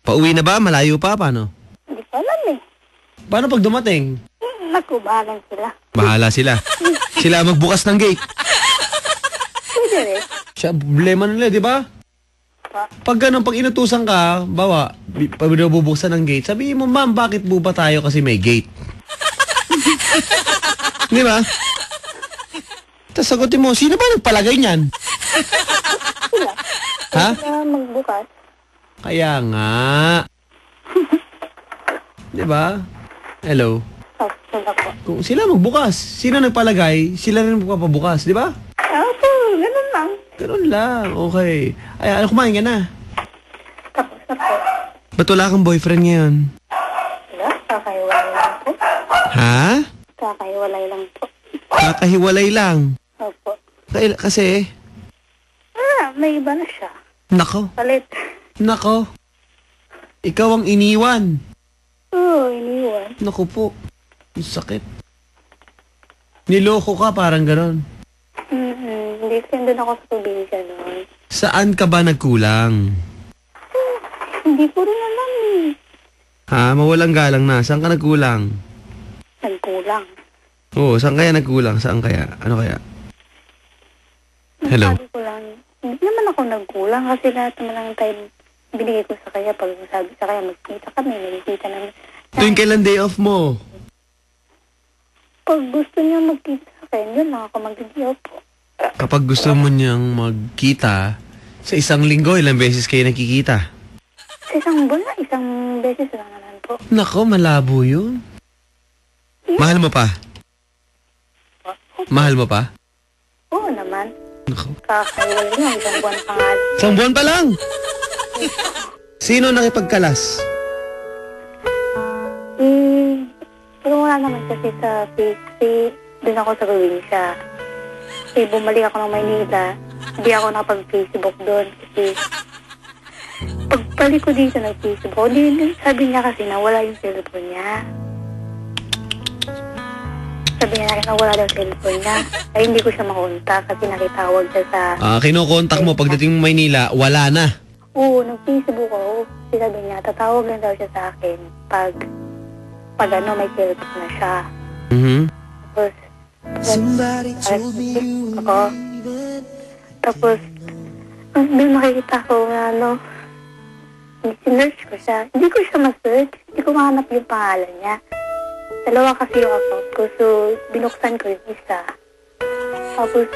Pauwi na ba? Malayo pa? Paano? Hindi ko alam eh. Paano pag dumating? Naku, bahalan sila. Bahala sila. Sila magbukas ng gate. Pwede rin. Siya, problema nila, di ba? Pag ganun, pag inutusan ka, bawa, pag binubuksan ng gate, sabihin mo, ma'am, bakit po ba tayo kasi may gate? Di ba? Tapos sagutin mo, sino ba nagpalagay niyan? Sila. Ha? Sila magbukas. Kaya nga. Di ba? Hello? Oh, sila po. Kung sila magbukas, sino nagpalagay, sila rin magpapabukas, di ba? Opo, ganun lang. Ganun lang, okay. Ay, kumain ka na. Tapos na po. Ba't wala kang boyfriend ngayon? Wala, kakahiwalay lang po. Ha? Kakahiwalay lang po. Kakahiwalay lang. Opo. Kasi? May iba na siya. Nako. Palit. Nako. Ikaw ang iniwan. Oo, iniwan. Naku po. Ang sakit. Niloko ka, parang ganon. Hindi kasi doon ako sa probinsya noon. Saan ka ba nagkulang? Hindi ko rin alam eh. Ha? Mawalang galang na. Saan ka nagkulang? Nagkulang. Oo, saan kaya nagkulang? Saan kaya? Ano kaya? Hello? Sabi ko lang, hindi naman ako nagkulang kasi lahat naman ng time binigay ko sa kanya. Pag sabi sa kanya, magkita kami, magkita naman. Tuwing kailan day off mo? Pag gusto niya magkita sa akin, yun lang ako mag-day off po. Kapag gusto mo niyang magkita, sa isang linggo, ilang beses kayo nakikita? Sa isang buwan na, isang beses lang naman po. Nako, malabo yun. Mahal mo pa? Mahal mo pa? Oo naman. Nako. Kakahiwalay niya, isang buwan pa nga. Isang buwan pa lang? Sino nakipagkalas? Pero wala naman kasi sa Facebook. Doon ako sa probinsya. Bumalik ako ng Maynila. Hindi ako nakapag-Facebook doon. Kasi pagbalik ko dito nag-Facebook, sabi niya kasi na wala yung cellphone niya. Sabi niya na wala yung cellphone niya. Ay hindi ko siya makontak kasi nakitawag siya sa... Kinokontak mo pagdating mo Maynila, wala na. Oo, nag-Facebook ako. Kasi sabi niya, tatawag lang daw siya sa akin pag may cellphone na siya. Tapos, Tapos, doon nakikita ko na sinearch ko siya. Hindi ko siya ma-search. Hindi ko mahanap yung pangalan niya. Dalawa kasi yung account ko. So, binuksan ko yung isa. Tapos,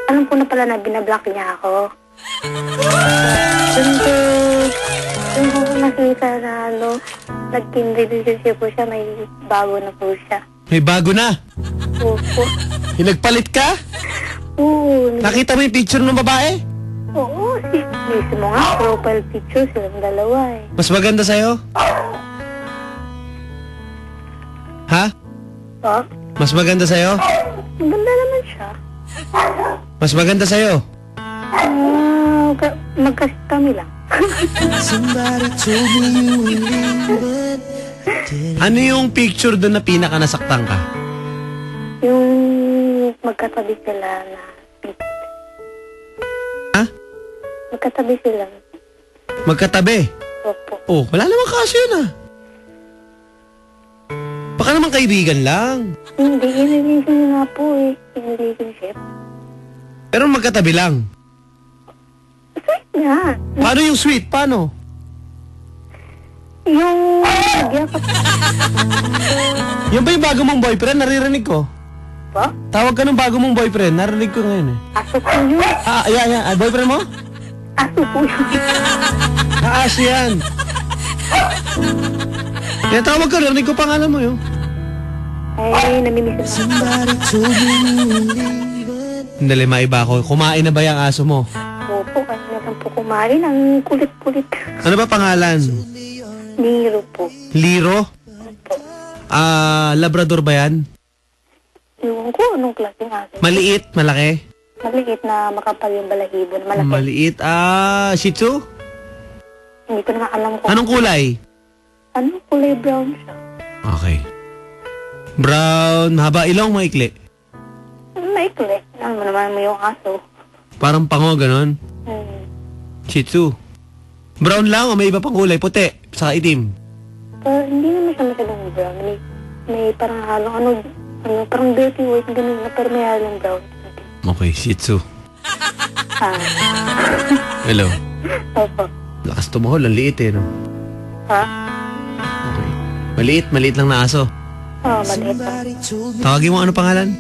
alam ko na pala na binablock niya ako. Doon ko nakita na nag-teen relationship po siya. May bago na po siya. May bago na? Opo. Nagpalit ka? Oo. Nakita mo yung picture ng babae? Oo, mismo nga. Profile picture silang dalawa eh. Mas maganda sa'yo? Ha? Ha? Mas maganda sa'yo? Maganda naman siya. Mas maganda sa'yo? Magkasip kami lang. Ano yung picture doon na pinaka nasaktan ka? Yung magkatabi sila na... Ha? Magkatabi sila. Magkatabi? Opo. Oh, wala namang kaso yun ah. Baka naman kaibigan lang. Hindi, in-relation nga po eh. In-relationship. Pero magkatabi lang. Sweet nga. Paano yung sweet? Paano? Yung... Nagyakap. Yan ba yung bago mong boyfriend? Naririnig ko. Pa? Tawag ka ng bago mong boyfriend. Narinig ko ngayon eh. Aso po yun. Yan. Boyfriend mo? Aso po yun. Aso yan. Yan, tawag ka. Narinig ko pangalan mo yun. Ay, namimiss na. Dali, maiba ako. Kumain na ba yung aso mo? Opo, kasi naman po kumain. Ang kulit-kulit. Ano ba pangalan? Liro po. Liro? Opo. Labrador ba yan? Iwan ko, anong klaseng aso? Maliit? Malaki? Maliit na makapal yung balahibo na malaki. Maliit? Shih Tzu? Hindi ko na alam kung... Anong kulay? Anong kulay brown siya? Okay. Brown, haba ilong, maikli. Maikli. Alam mo naman mo yung aso. Parang pango, ganon. Hmm. Shih Tzu. Brown lang o may iba pang kulay? Puti, saka itim. Hindi naman siya masyadong brown. May parang halong parang dirty white ganun na pero may halong brown. Okay, Shih Tzu. Ah. Hello. Opo. Lakas tumahol, ang liit eh, no? Ha? Okay. Maliit lang na aso. Oo, maliit lang. Tawagin mo ano pangalan?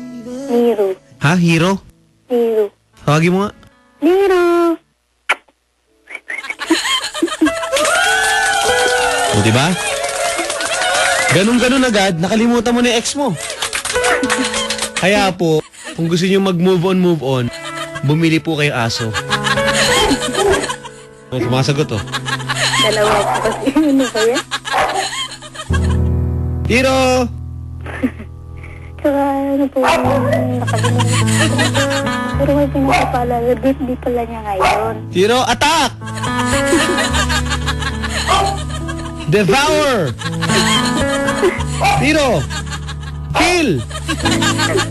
Nero. Ha? Hero? Nero. Tawagin mo nga. Nero! O, diba? Ganun agad, nakalimutan mo na yung ex mo. Kaya po, kung gusto nyo move on, bumili po kayo aso. Oh, sumasagot oh. Dalawa po kasi. Ano ba yan? Hero! Tsaka ano po, nakalimutan. Pero may pinapaalala, birthday pala niya ngayon. Hero, attack! Devour! Hero! Kill!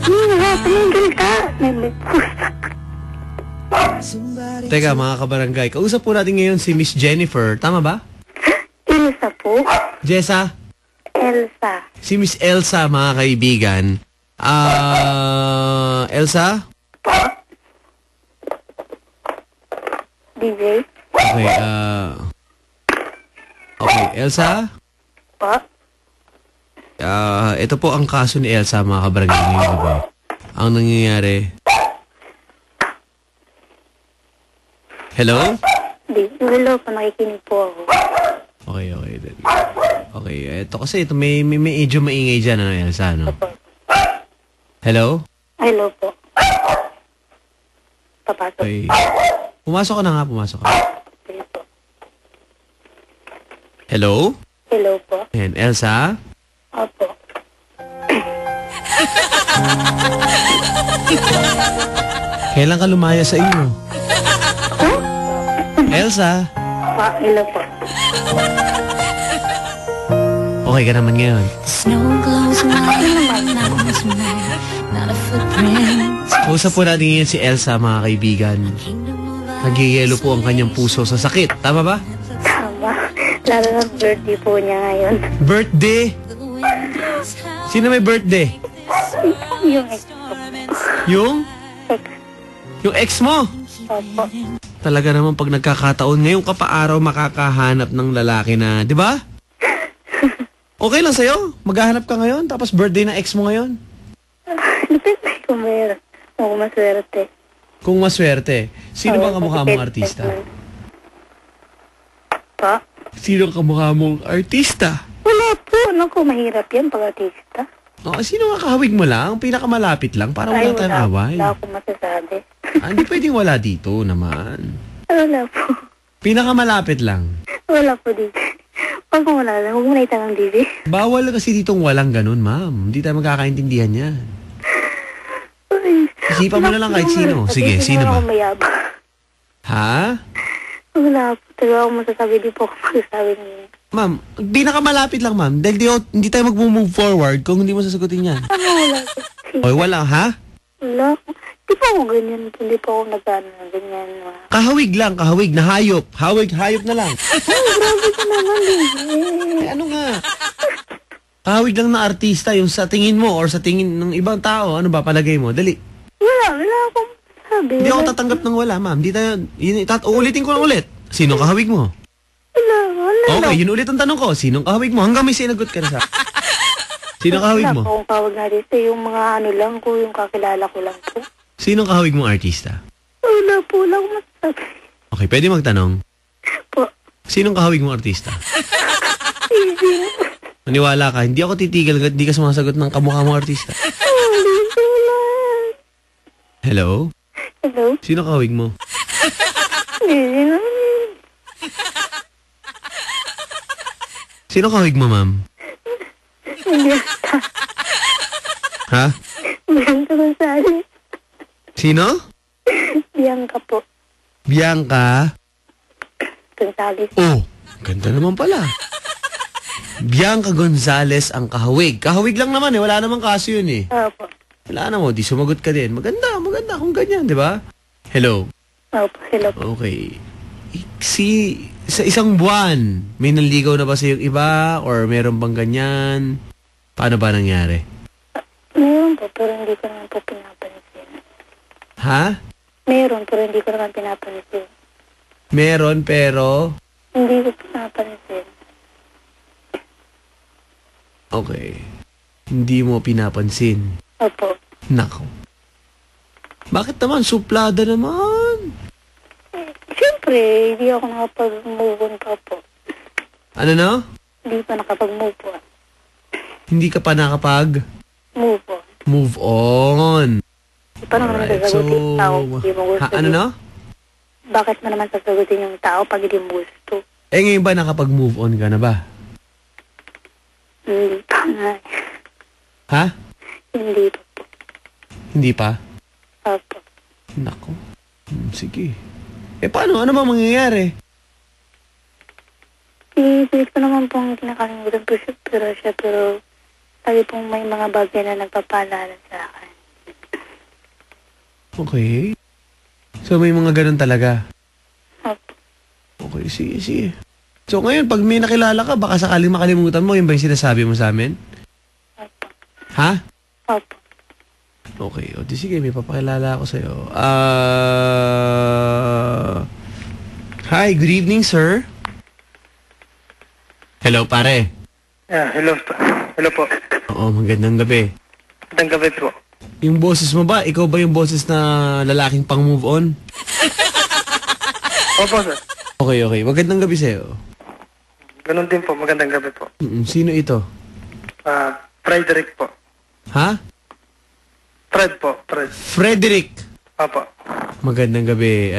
Tumingil ka! May pusa. Teka mga kabarangay, kausap po natin ngayon si Miss Jennifer. Tama ba? Elsa po. Jessa? Elsa. Si Miss Elsa mga kaibigan. Elsa? DJ. Okay, okay, Elsa? Po. Ito po ang kaso ni Elsa mga kabarangay ngayon, diba? Ang nangyayari. Hello? Hello po, nakikinig po ako. Okay. Okay, ito may medyo maingay dyan, ano, Elsa, no? Opo. Hello? Hello po. Papasok. Okay. Pumasok ka na nga, pumasok ka. Okay po. Hello? Hello po. Ayan, Elsa? Opo. Kailan ka lumaya sa iyo? Elsa? Hello po. Okay ka naman ngayon? Kausap po natin ngayon si Elsa, mga kaibigan. Nagyayelo po ang kanyang puso sa sakit. Tama ba? Tama. Lalo na birthday po niya ngayon. Birthday? Sino may birthday? Yung ex ko. Yung? Ex. Yung ex mo? Opo. Talaga naman pag nagkakataon, ngayon ka pa araw makakahanap ng lalaki na, di ba? Okay lang sa'yo? Maghahanap ka ngayon, tapos birthday ng ex mo ngayon? Depende kung mayroon. Kung maswerte. Kung maswerte. Sino bang kamukha mong artista? Pa? Sino ang kamukha mong artista? Wala po. Naku, mahirap yan pag artista. Oh, sino nga kahawig mo lang? Pinakamalapit lang para wala tayong away. Wala akong masasabi. Hindi pwedeng wala dito naman. Wala po. Pinakamalapit lang. Wala po dito. Pag wala lang, huwag mo na itanong dito. Bawal kasi ditong walang ganun, ma'am. Hindi tayo magkakaintindihan yan. Isipan mo na lang kahit sino. Sige, sino ba? Hindi mo mayabang. Ha? Wala po. Talaga akong masasabi. Di po ako masasabi niyo. Ma'am, pinakamalapit lang, ma'am. Dahil hindi tayo mag-move forward kung hindi mo sasagutin yan. Wala po. Oy, wala, ha? Wala. Di po ako ganyan. Hindi po ako nag-ano na ganyan. Kahawig lang, kahawig na hayop. Hayop na lang. Grabe ka naman Eh, ano nga? Kahawig lang na artista yung sa tingin mo or sa tingin ng ibang tao. Ano ba, palagay mo? Dali. Wala akong sabi. Hindi ako tatanggap ng wala, ma'am. Hindi tayo, uulitin ko lang ulit. Sino kahawig mo? Wala. Okay, yun ulit ang tanong ko. Sinong kahawig mo? Hanggang may sinagot ka na sa... Sino kahawig mo? Wala po akong kawag na dito. Yung mga ano lang ko, yung kakilala ko lang po. Sinong kahawig mong artista? Wala po. Wala akong masasabi. Okay, pwede magtanong. Po. Sinong kahawig mong artista? Easy. Maniwala ka, hindi ako titigil hanggat di ka sumasagot ng kamukha mong artista. Hello? Hello? Sino kahawig mo? Easy na. Sino kahawig mo, ma'am? Bianca. Ha? Bianca Gonzales. Sino? Bianca po. Bianca? Gonzales. Oh, ganda naman pala. Bianca Gonzales ang kahawig. Kahawig lang naman eh, wala namang kaso yun eh. Opo. Wala na mo, di sumagot ka din. Maganda kung ganyan, di ba? Hello? Opo. Hello po. Okay. Si sa isang buwan, may nanligaw na ba sa yung iba? Or meron bang ganyan? Paano ba nangyari? Meron po, pero hindi ko naman po pinapansin. Ha? Meron, pero hindi ko naman pinapansin. Meron, pero... Hindi ko pinapansin. Okay. Hindi mo pinapansin. Opo. Nako. Bakit naman? Suplada naman. Siyempre, hindi ako nakapag-move on pa po. Ano no? Hindi pa nakapag-move on. Hindi ka pa nakapag Move on. move on. Di pa naman Alright, sasagutin yung tao hindi mo gusto. ano no? Bakit mo naman sasagutin yung tao pag hindi mo gusto? Eh ngayon ba nakapag-move on ka na ba? Hindi pa nga. Ha? Hindi pa po. Hindi pa? Opo. Nako. Sige. Eh paano? Ano ba mangyayari? Iisip ko naman pong kinakalimutan ko siya, pero lagi pong may mga bagay na nagpapaalala sa akin. Okay. So may mga ganun talaga? Opo. Okay, sige, sige. So ngayon, pag may nakilala ka, baka sakaling makalimutan mo, yun ba yung sinasabi mo sa amin? Opo. Ha? Opo. Okay, o di sige, may papakilala ako sa'yo. Hi, good evening, sir. Hello, pare. Hello. Hello po. Oo, magandang gabi. Magandang gabi po. Yung boses mo ba, ikaw ba yung boses na lalaking pang move on? Opo, sir. Okay, okay. Magandang gabi sa'yo. Ganun din po. Magandang gabi po. Sino ito? Frederick po. Ha? Fred po. Fred. Frederick. Opo. Magandang gabi,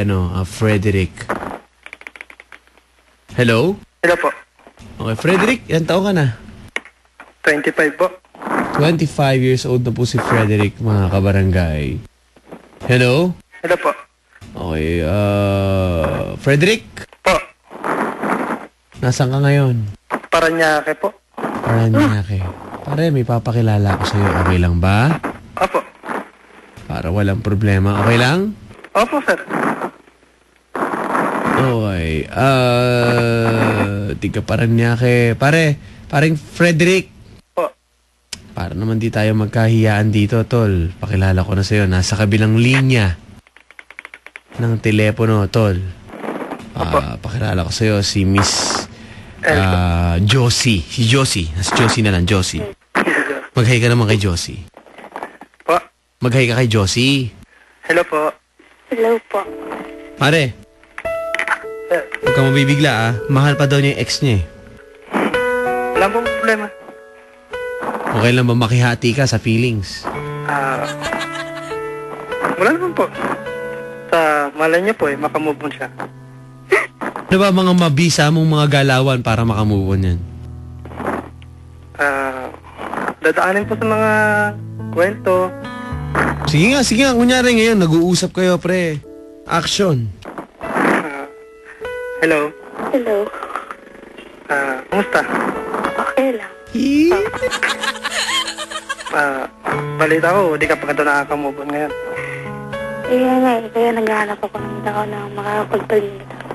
Frederick. Hello? Hello po. Okay, Frederick, ilang taon ka na? 25 po. 25 years old na po si Frederick, mga kabarangay. Hello? Hello po. Okay, Frederick, Po. nasaan ka ngayon? Paranaque po. Paranaque. Pare, may papakilala ako sa'yo. Okay lang ba? Opo. Para walang problema. Okay lang? Opo, sir. Okay. Tiga Paranaque. Paring Frederick. Po. Para naman di tayo magkahiyaan dito, tol. Pakilala ko na sa'yo. Nasa kabilang linya ng telepono, tol. Pakilala ko sa'yo si Miss Josie. Si Josie. Nas Josie na lang, Josie. Mag-hi ka naman kay Josie. Po. Mag-hi ka kay Josie. Hello po. Hello po. Pare, huwag kang mabibigla Mahal pa daw niya yung ex niya Wala pong problema. Okay lang ba makihati ka sa feelings? Wala naman po. Sa malay niyo po makamove on siya. Ano ba mga mabisa mong mga galawan para makamove on yan? Dadaanin po sa mga kwento. Sige nga. Kunyari ngayon, nag-uusap kayo, pre. Action. Hello. Hello. Kumusta? Okay lang. Balita ko, di ka pa ganito nakaka-move on ngayon. Kaya naghahanap ako ng tao na makakapagpalimit ako.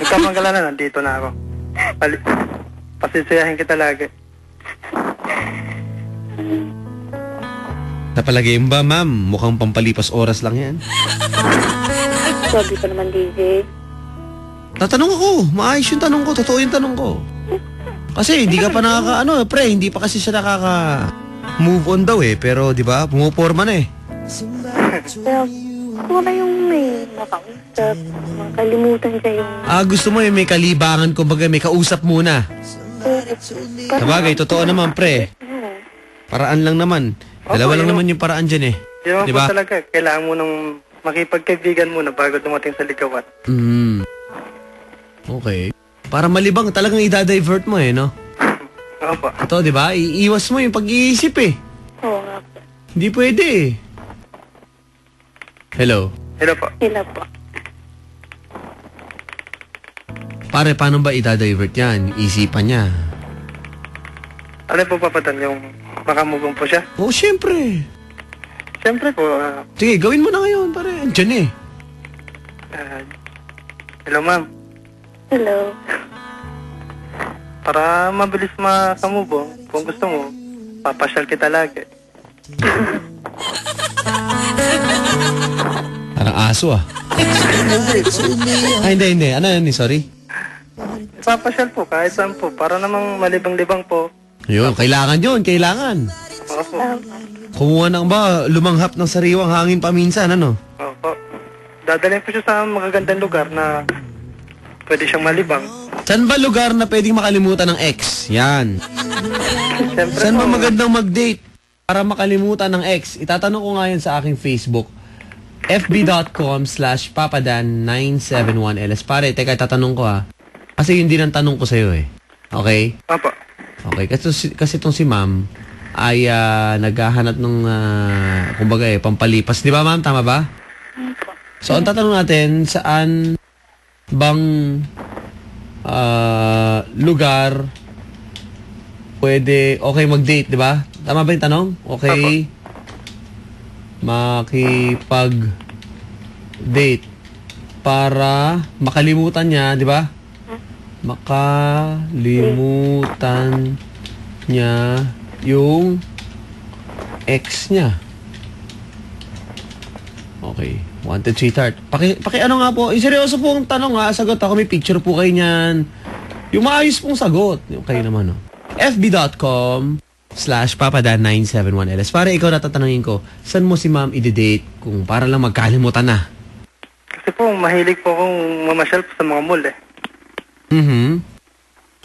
Nagkamangala na, nandito na ako. Pasisiyahin kita lagi. Napalagay mo ba, ma'am? Mukhang pampalipas oras lang yan. Sabi ko naman, DJ. Tatanong ako. Maayos yung tanong ko. Totoo yung tanong ko. Kasi hindi ka pa pre, hindi pa kasi siya move on daw pero di ba, pumuporma na Pero wala yung may makausap, makalimutan siya yung... gusto mo yung may kalibangan, kumbaga may kausap muna. Sabagay, totoo naman, pre. Paraan lang naman. Dalawa lang naman yung paraan dyan Di naman diba? po talaga, kailangan mo nang makipagkaibigan muna bago dumating sa ligawan. Okay. Para malibang, talagang i-divert mo no? Opo. Ito, di ba? Iiwas mo yung pag-iisip Oo nga po. Hindi pwede Hello? Hello po. Hello po. Pare, paano ba i-divert yan? Isipan niya. Ano po papadan yung makamove on po siya? Oo, syempre. Siyempre po, Sige, gawin mo na ngayon, pare. Andyan hello ma'am. Hello. Para mabilis makamove on, kung gusto mo, papasyal kita lagi. Parang aso ah. Ay, hindi. Ano yun? Sorry. Papasyal po, kahit saan po, para namang malibang-libang po. Yun, kailangan yun. Kailangan. Opo. Kumuha ng lumanghap ng sariwang hangin paminsan, ano? Opo. Dadalhin po siya sa magagandang lugar na pwede siyang malibang. Saan ba lugar na pwedeng makalimutan ng ex? Yan. Siyempre Saan ba po, magandang mag-date para makalimutan ng ex? Itatanong ko nga yan sa aking Facebook. fb.com/papadan971ls. Pare, teka, itatanong ko ha. Kasi yun din ang tanong ko sa'yo eh. Okay? Opo. Okay, kasi itong si ma'am ay naghahanap ng, kumbaga pampalipas. Di ba ma'am? Tama ba? So, ang tatanong natin, saan bang lugar pwede, okay mag-date, di ba? Tama ba yung tanong? Okay. Makipag-date para makalimutan niya, di ba? Makalimutan niya yung ex niya. Okay. Wanted sweetheart. Paki ano nga po, seryoso po ang tanong ha. Sagot ako, may picture po kayo niyan. Yung maayos pong sagot. Yung kayo naman, no? fb.com/papadan971ls. Para ikaw natatanungin ko, saan mo si ma'am i-date kung para lang magkalimutan na? Kasi po, mahilig po akong mamasyal sa mga mall eh.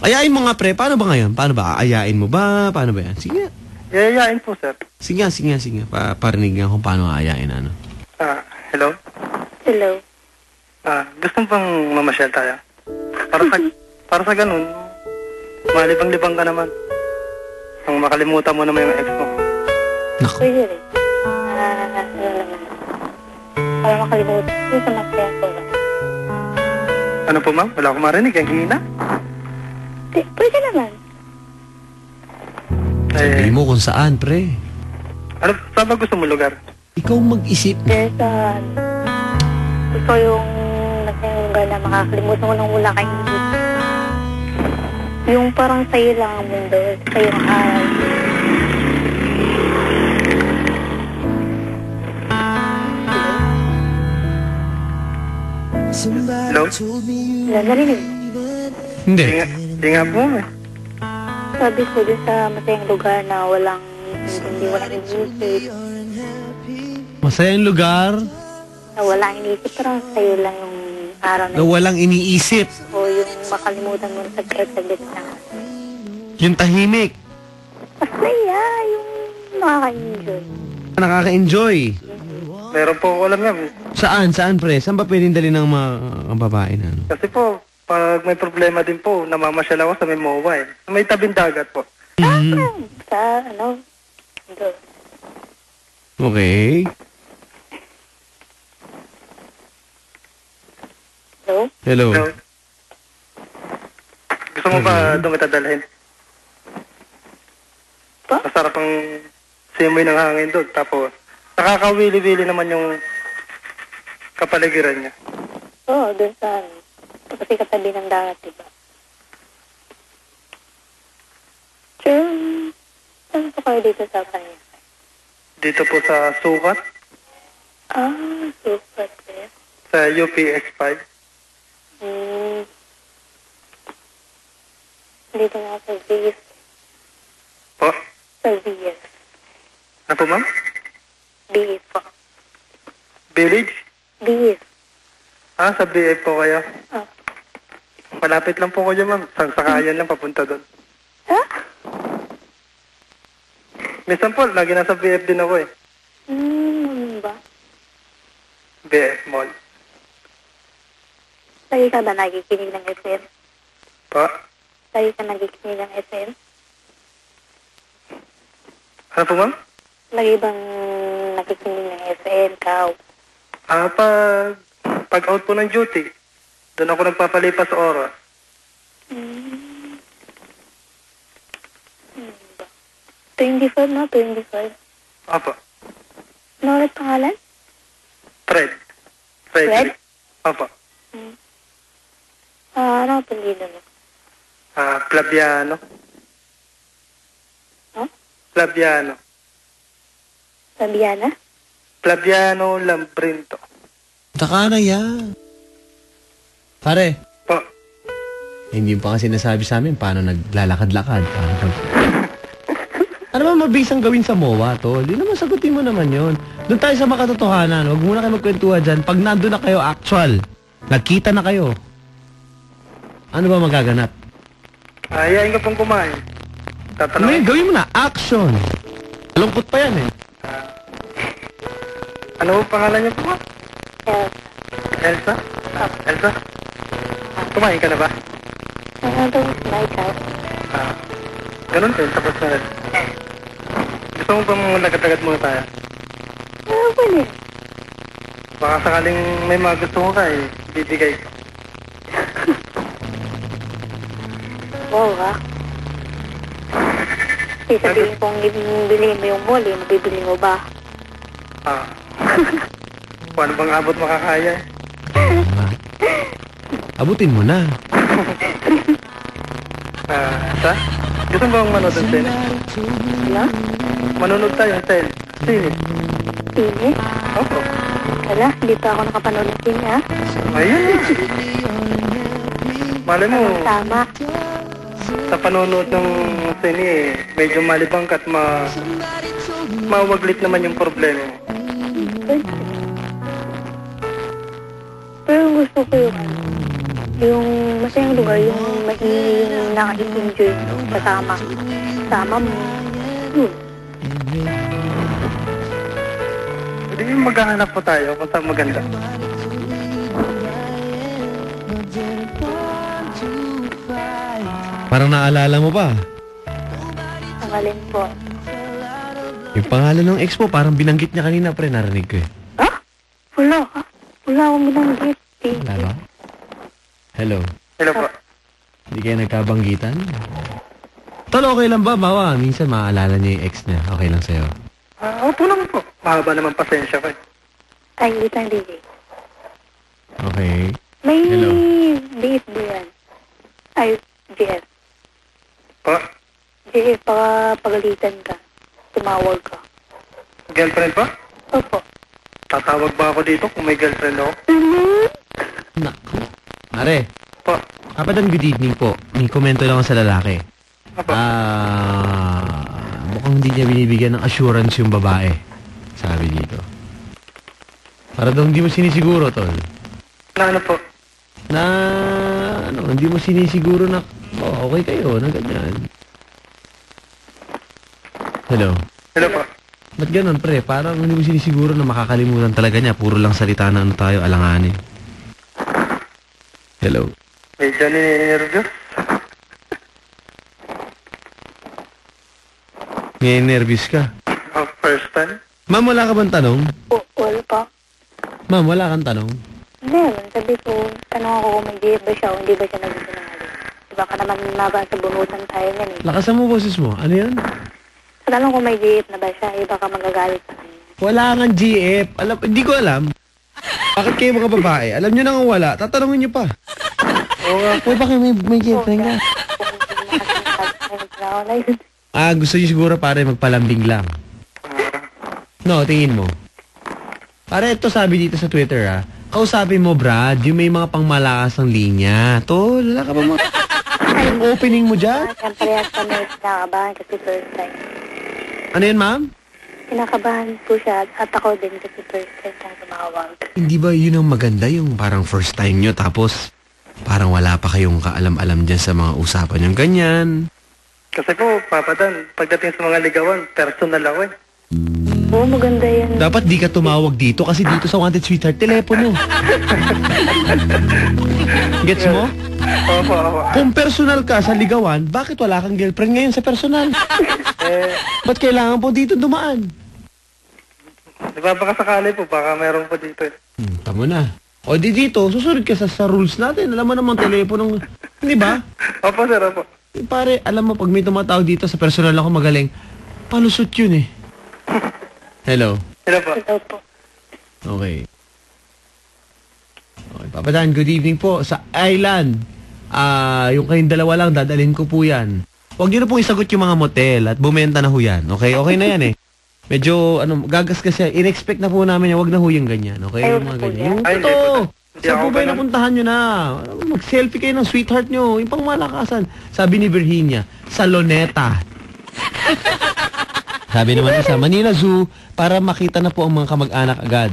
Ayain mo nga pre, paano ba ngayon? Paano ba? Ayain mo ba? Paano ba yan? Sige nga. Yayayain po, sir. Sige nga. Parinig nga kung paano ayain, ano. Hello? Hello. Gusto mo bang mamasyal tayo? Para sa ganun, malibang-libang ka naman. Ang makalimutan mo naman yung ex mo. Naku. Pwede rin. Ano naman. Para makalimutan. Yung sa masaya ko lang. Ano po, ma'am? Wala akong marinig. Ang hina. Pwede naman. Sabi mo kung saan, pre. Ano, saan ba gusto mo lugar? Ikaw mag-isip. There's gusto yung masayang lugar na makakalimutan ko nang wala kang isip. Yung parang sa'yo lang ang mundo. Sa'yo ang aral. Hello? Narinig. Hindi. Di nga po, eh. Sabi ko dun sa masayang lugar na walang inisip. Masayang lugar Na walang inisip. Parang sa'yo lang yung araw na walang iniisip. o yung makalimutan mo sa saglit na. Yung tahimik. Masaya yung makaka-enjoy. Nakaka-enjoy. Meron po ako alam yan. Saan pre? Saan ba pwedeng dali ng mga babae na ano? Kasi po, pag may problema din po, namamasyal ako sa may MOA eh. Sa may tabing dagat po. Sa doon. Okay. Hello? Hello. Hello? Gusto mo ba doon kita dalhin? Pa? Masarap ang simoy ng hangin doon. Tapos, nakakawili-wili naman yung kapaligiran niya. Oo, doon sa kasi katabi ng dagat, diba? Sure. Saan po kayo dito sa kanya? Dito po sa Sukat, Super eh. sa UPS 5. Dito nga sa VS. Po? Sa VS. Ano po, ma'am? BF po. Village? BF. Sa BF po kayo. Ah. Malapit lang po kayo, ma'am. Sakayan lang papunta doon. Ha? Minsan po, lagi nasa BF din ako eh. Ano ba? BF Mall. Lagi ka ba nagikinig ng FM? Po? Lagi ka nagikinig ng FM? Ano po, ma'am? Lagi bang nakikinig ng FM, Kao? Pag out po ng duty, doon ako nagpapalipas sa oras. Ba? 25 na, 25. Opo. Ano ulit pangalan? Fred. Fred? Opo. Ano ang apelido mo? Flaviano. Huh? Flaviano. Fabiana? Flaviano Lambrinto. Taka na yan. Pare, Po. hindi mo pa kasi nasabi sa amin paano naglalakad-lakad. Ano ba mabisang gawin sa MOA, tol? Di naman sagutin mo naman yon. Doon tayo sa makatotohanan. Huwag muna kayo magkwentuhan dyan. Pag nandun na kayo, actual. Nagkita na kayo. Ano ba magaganap? Ayayin ka pong kumain. May Tatanungin. gawin mo na. Action. Malungkot pa yan eh. Ano po pangalan niyo po? Elsa? Elsa? Kumain ka na ba? Ano daw na ikaw? Ganun din, tapos na rin. Gusto mo bang lagat-lagat muna tayo? Pwede. Baka sakaling may mga gusto mo ka eh, bibigay ko. Wow, ha? Sabihin kong bilhin mo yung mall, mabibili mo ba? Kung ano bang abot makakaya eh. Abutin mo na. Sa? Gusto mo bang manood ng sine? Ano? Manonood tayo ng sine. Sine? Sine? Opo. Wala, hindi pa ako nakapanood ng sine, ha? Ayun. Malay mo, Tama. sa panonood ng sine eh, medyo malibang ka at mawaglit naman yung problema mo. Pero gusto ko yung masayang lugar, yung nakaka-enjoy kasama. Kasama mo. Yun. Hindi yung maghahanap po tayo kung saan maganda. Parang naalala mo pa. Ang alin po. Yung pangalan ng ex mo, parang binanggit niya kanina, pre. Narinig ko eh. Ha? Wala ka. Wala akong binanggit. Wala ba? Hello. Hello po. Hindi kayo nagkabanggitan? Tol, okay lang ba? Bawa, minsan maaalala niya yung ex niya. Okay lang sa'yo. Opo naman po. Mahaba naman pasensya ko eh. Ay, isang DJ. Okay. May Hello. DF ba yan? Ay, GF. Po? GF, baka pagalitan ka. Tumawag ka. Girlfriend po? Opo. Tatawag ba ako dito kung may girlfriend ako? Naku. Mare, Po? kapadan good evening po. May komento lang ako sa lalaki. Opo. Mukhang hindi niya binibigyan ng assurance yung babae. Sabi dito. Para daw hindi mo sinisiguro, tol. Na ano po? Na, hindi mo sinisiguro na, okay kayo, na ganyan. Hello? Hello po? Ba't ganun, pre? Parang hindi mo sinisiguro na makakalimutan talaga niya. Puro lang salita na ano tayo, alanganin. Hello? Medyo nininervyos. Nervous ka. First time? Ma'am, wala ka bang tanong? Wala pa. Ma'am, wala kang tanong? Meron. Sabi ko, tanong ako kung may GF ba siya o hindi ba siya nagsisinungaling. Diba ka naman nabasa bunutan tayo yan eh. Lakasan mo boses mo. Ano yan? Tanong kung may GF na ba siya, iba ka magagalit sa kanya. Wala kang GF. Hindi ko alam. Bakit kayo mga babae? Alam nyo na nga wala. Tatanungin nyo pa. Oo nga. Uy, bakit may girlfriend ka? Gusto nyo siguro pare magpalambing lang. No, tingin mo. Pare, ito sabi dito sa Twitter kausapin mo, Brad, yung may mga pangmalakas ng linya. Tol, wala ka ba mga opening mo dyan? Siyempre, at kami kinakabahan kasi first time. Ano yan, ma'am? Kinakabahan po siya at ako din kasi first time na tumawag. Hindi ba yun ang maganda, yung parang first time nyo, tapos parang wala pa kayong kaalam-alam dyan sa mga usapan yung ganyan? Kasi po, Papa Dan, pagdating sa mga ligawan, personal ako eh. Oo, maganda yan. Dapat di ka tumawag dito kasi dito sa Wanted Sweetheart, telepono. Gets mo? Opo. Kung personal ka sa ligawan, bakit wala kang girlfriend ngayon sa personal? Ba't kailangan po dito dumaan? Baka sakali po, baka meron po dito eh. Tamo na. O di dito, susunod ka sa rules natin. Alam mo namang telepono, hindi ba? Opo, sir, opo. Pare, alam mo, pag may tumatawag dito sa personal ako magaling, palusot yun eh. Hello? Hello po. Hello po. Okay. Okay, Papa Dan, good evening po sa Island. yung kayong dalawa lang, dadalhin ko po yan. Huwag niyo na pong isagot yung mga motel at bumenta na ho yan. Okay? Okay na yan eh. Medyo, gagasgas siya. In-expect na po namin yan. Huwag na ho yung ganyan. Okay? Yung mga ganyan. Yung Ay, hindi totoo. po. Hindi Saan ako po ba yung ganun. napuntahan nyo na? Mag-selfie kayo ng sweetheart nyo. Yung pang malakasan. Sabi ni Virginia, sa Luneta. Sabi naman isa, Manila Zoo, para makita na po ang mga kamag-anak agad.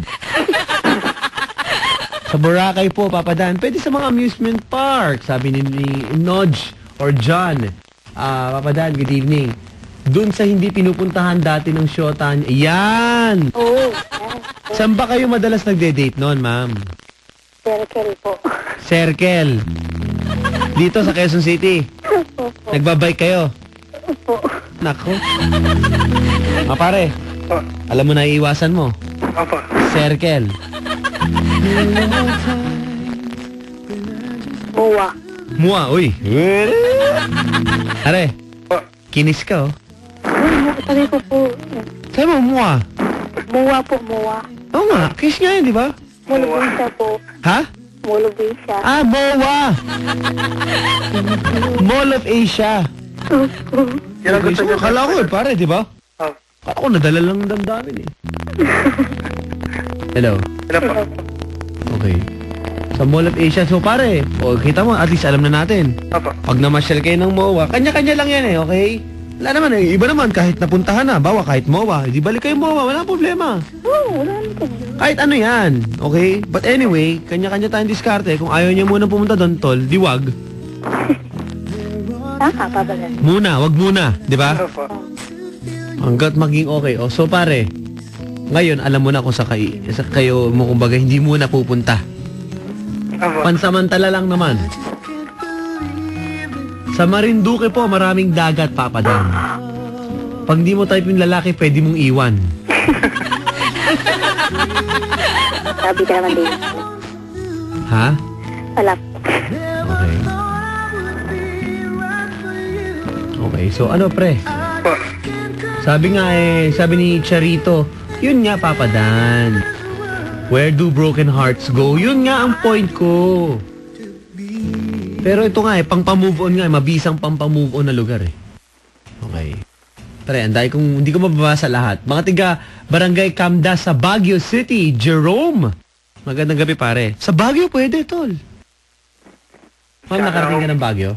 Sa Boracay po, Papa Dan, pwede sa mga amusement park. Sabi ni Nodge or John. Papa Dan, good evening. Doon sa hindi pinupuntahan dati ng shota niya. Yan! Oo. Saan ba kayo madalas nagde-date noon, ma'am? Circle po. Circle. Dito sa Quezon City. Opo. Nagbabike kayo. Opo. Nako. Pare, Po. alam mo na iiwasan mo. Opo. Circle. Buwa. Mua, uy. Pare, Po. kinis ka, oh. Sabi ko po, Sabi mo, mua. buwa po, muwa. Oo nga, kiss nga yun, di ba? Mulubisa po. Ha? Mulubisa. MOA! Mall of Asia. Yan ang Okay, gusto so, niya. akala ko eh, pare, di ba? Oh. Akala ko nadala lang ng damdamin eh. Hello? Hello po. Okay. Sa Mall of Asia, so pare, kita mo, at least alam na natin. Opo. Pag namasyal kayo ng MOA, kanya-kanya lang yan eh, okay? Wala naman eh, iba naman kahit napuntahan na, bawa kahit MOA, di balik kayo MOA, wala problema. Oo, wala naman po. Kahit ano yan, okay? But anyway, kanya-kanya tayong diskarte. Kung ayaw niya muna pumunta doon, tol, diwag. Pabalan. Muna, wag muna, di ba? Opo. Hanggat maging okay. O, so pare, ngayon, alam mo na kung sa kayo mo, kumbaga, hindi muna pupunta. Opo. Pansamantala lang naman. Sa Marinduque po, maraming dagat, Papa Dan. Pag di mo type yung lalaki, pwede mong iwan. Sabi ka naman din. Ha? Wala po. Okay. Okay, so ano pre? Po. Sabi nga sabi ni Charito, yun nga Papa Dan. Where do broken hearts go? Yun nga ang point ko. Pero ito nga pang-move on nga, mabisang pang-move on na lugar eh. Okay. Pre, anday kung hindi ko mababasa lahat. Mga tiga Barangay Camda sa Baguio City, Jerome. Magandang gabi pare. Sa Baguio pwede, tol. Ma'am, nakarating ka ng Baguio?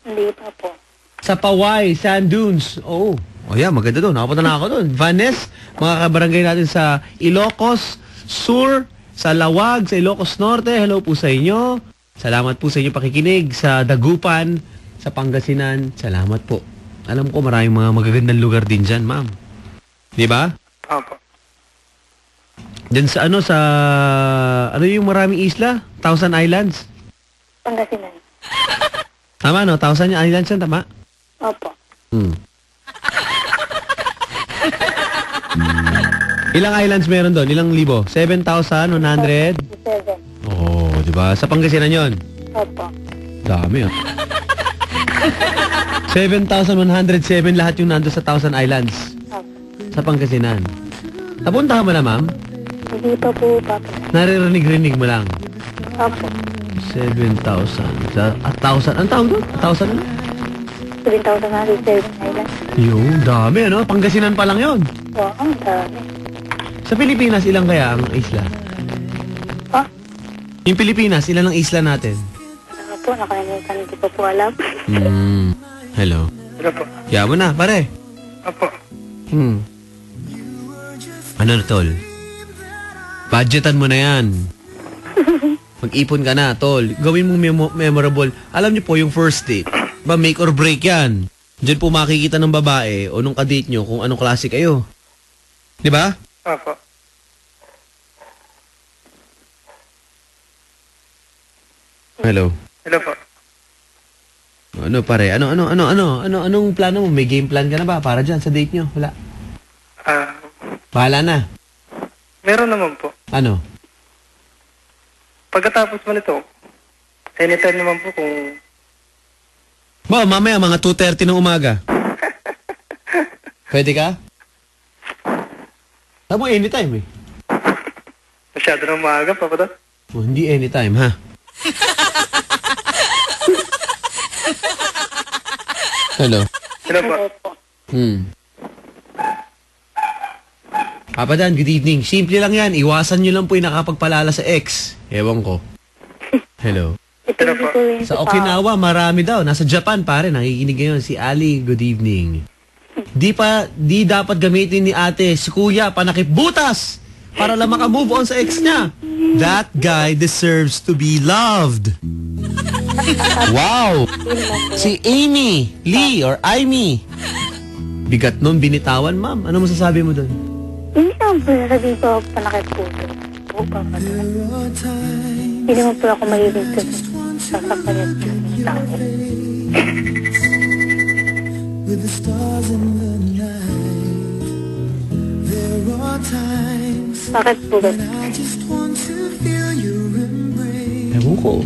Hindi pa po. Sa Paway, Sand Dunes. Oh, yeah, maganda doon. Nakapunta na ako doon. Vanes, mga kabarangay natin sa Ilocos Sur, sa Lawag, sa Ilocos Norte. Hello po sa inyo. Salamat po sa inyong pakikinig. Sa Dagupan, sa Pangasinan. Salamat po. Alam ko maraming mga magagandang lugar din dyan, ma'am. Di ba? Opo. Diyan sa ano yung maraming isla? Thousand Islands? Pangasinan. Tama, no? Thousand Islands yan, tama? Opo. Ilang islands meron doon? Ilang libo? 7,100? 7. Oh, di ba? Sa Pangasinan yon. Opo. Dami ah. 7,107 lahat yung nando sa Thousand Islands. Opo. Sa Pangasinan. Napunta ka ba na, ma'am? Hindi pa po, Papa. Naririnig-rinig mo lang. Opo. 7,000. Sa 1,000. Ang tawag doon? 1,000 ano? 7,107 Island. Yung dami ano? Pangasinan pa lang yon. Oo, ang dami. Sa Pilipinas, ilang kaya ang isla? Ah, Yung Pilipinas, ilan ang isla natin? ano po, nakalimutan, hindi ko po alam. Hello. Hello po. Kaya mo na, pare. Opo. Ano na, tol? Budgetan mo na yan. Mag-ipon ka na, tol. Gawin mong memorable. Alam niyo po, yung first date, ba make or break yan. Diyan po makikita ng babae o nung kadate nyo kung anong klase kayo. Di ba? Opo. Hello. Hello po. Ano pare? Anong plano mo? May game plan ka na ba para dyan sa date nyo? Wala. Bahala na. Meron naman po. Ano? Pagkatapos mo nito, anytime naman po kung... Ba, mamaya mga 2:30 ng umaga. Pwede ka? Sabi mo anytime eh. Masyado na maaga pa ba ito? Oh, hindi anytime ha. Hello. Hello po. Hello po. Papa Dan, good evening. Simple lang yan. Iwasan nyo lang po yung nakapagpalala sa ex. Ewan ko. Hello. Ito po rin Sa Okinawa, marami daw. Nasa Japan, pare. Nakikinig ngayon. Si Ali, good evening. Di dapat gamitin ni ate si kuya panakip butas para lang makamove on sa ex niya. That guy deserves to be loved. Wow! Si Amy, Lee, or Amy. Bigat nun, binitawan, ma'am. Ano masasabi mo dun? Hindi naman po sasabihin ko panakit po. Hindi naman po ako mahilig sa sakpalit ng tao. With the stars in the night, there are times Bakit po ba? I just want to feel your embrace Ewan ko.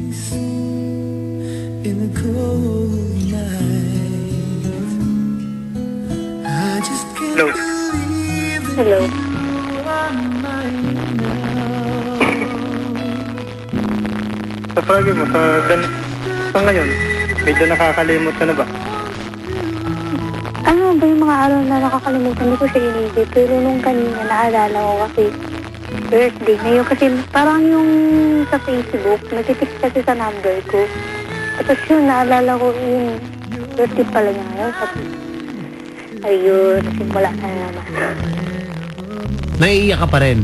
in the cold night. I just can't Hello. believe that Hello. you are mine now. Sa palagi mo, sa ngayon, medyo nakakalimot ka na ba? Ano ba yung mga araw na nakakalimutan? Hindi ko siya inisip. Pero nung kanina, naalala ko kasi birthday. Ngayon kasi parang yung sa Facebook, nagtitext kasi sa number ko. Tapos yun, naalala ko yung birthday pala niya ngayon. Sabi, ayun, simula na naman. Naiiyak ka pa rin.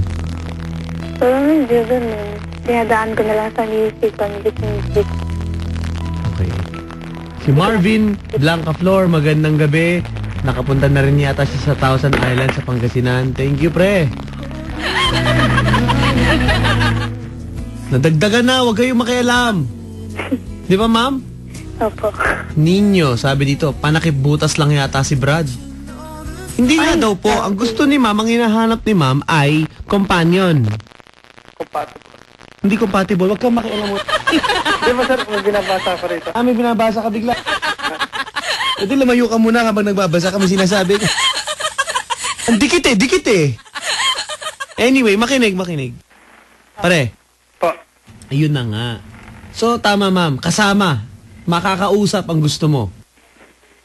Pero hindi ganun. Dinadaan ko na lang sa music, music. Okay. Si Marvin Blanca Flor, magandang gabi. Nakapunta na rin yata siya sa Thousand Islands sa Pangasinan. Thank you, pre. Nadagdagan na, huwag kayong makialam. Di ba, ma'am? Opo. Ninyo, sabi dito, panakip butas lang yata si Brad. Hindi nga daw po. Ang gusto ni ma'am, ang hinahanap ni ma'am ay companion. Compatible. Hindi compatible. Huwag kang makialam mo. Di ba sir, may binabasa ko rito? May binabasa ka bigla. Ito, lumayo ka muna habang nagbabasa kami sinasabi ko. Ang dikit eh. Anyway, makinig. Pare, Po. ayun na nga. So, tama ma'am, kasama. Makakausap ang gusto mo.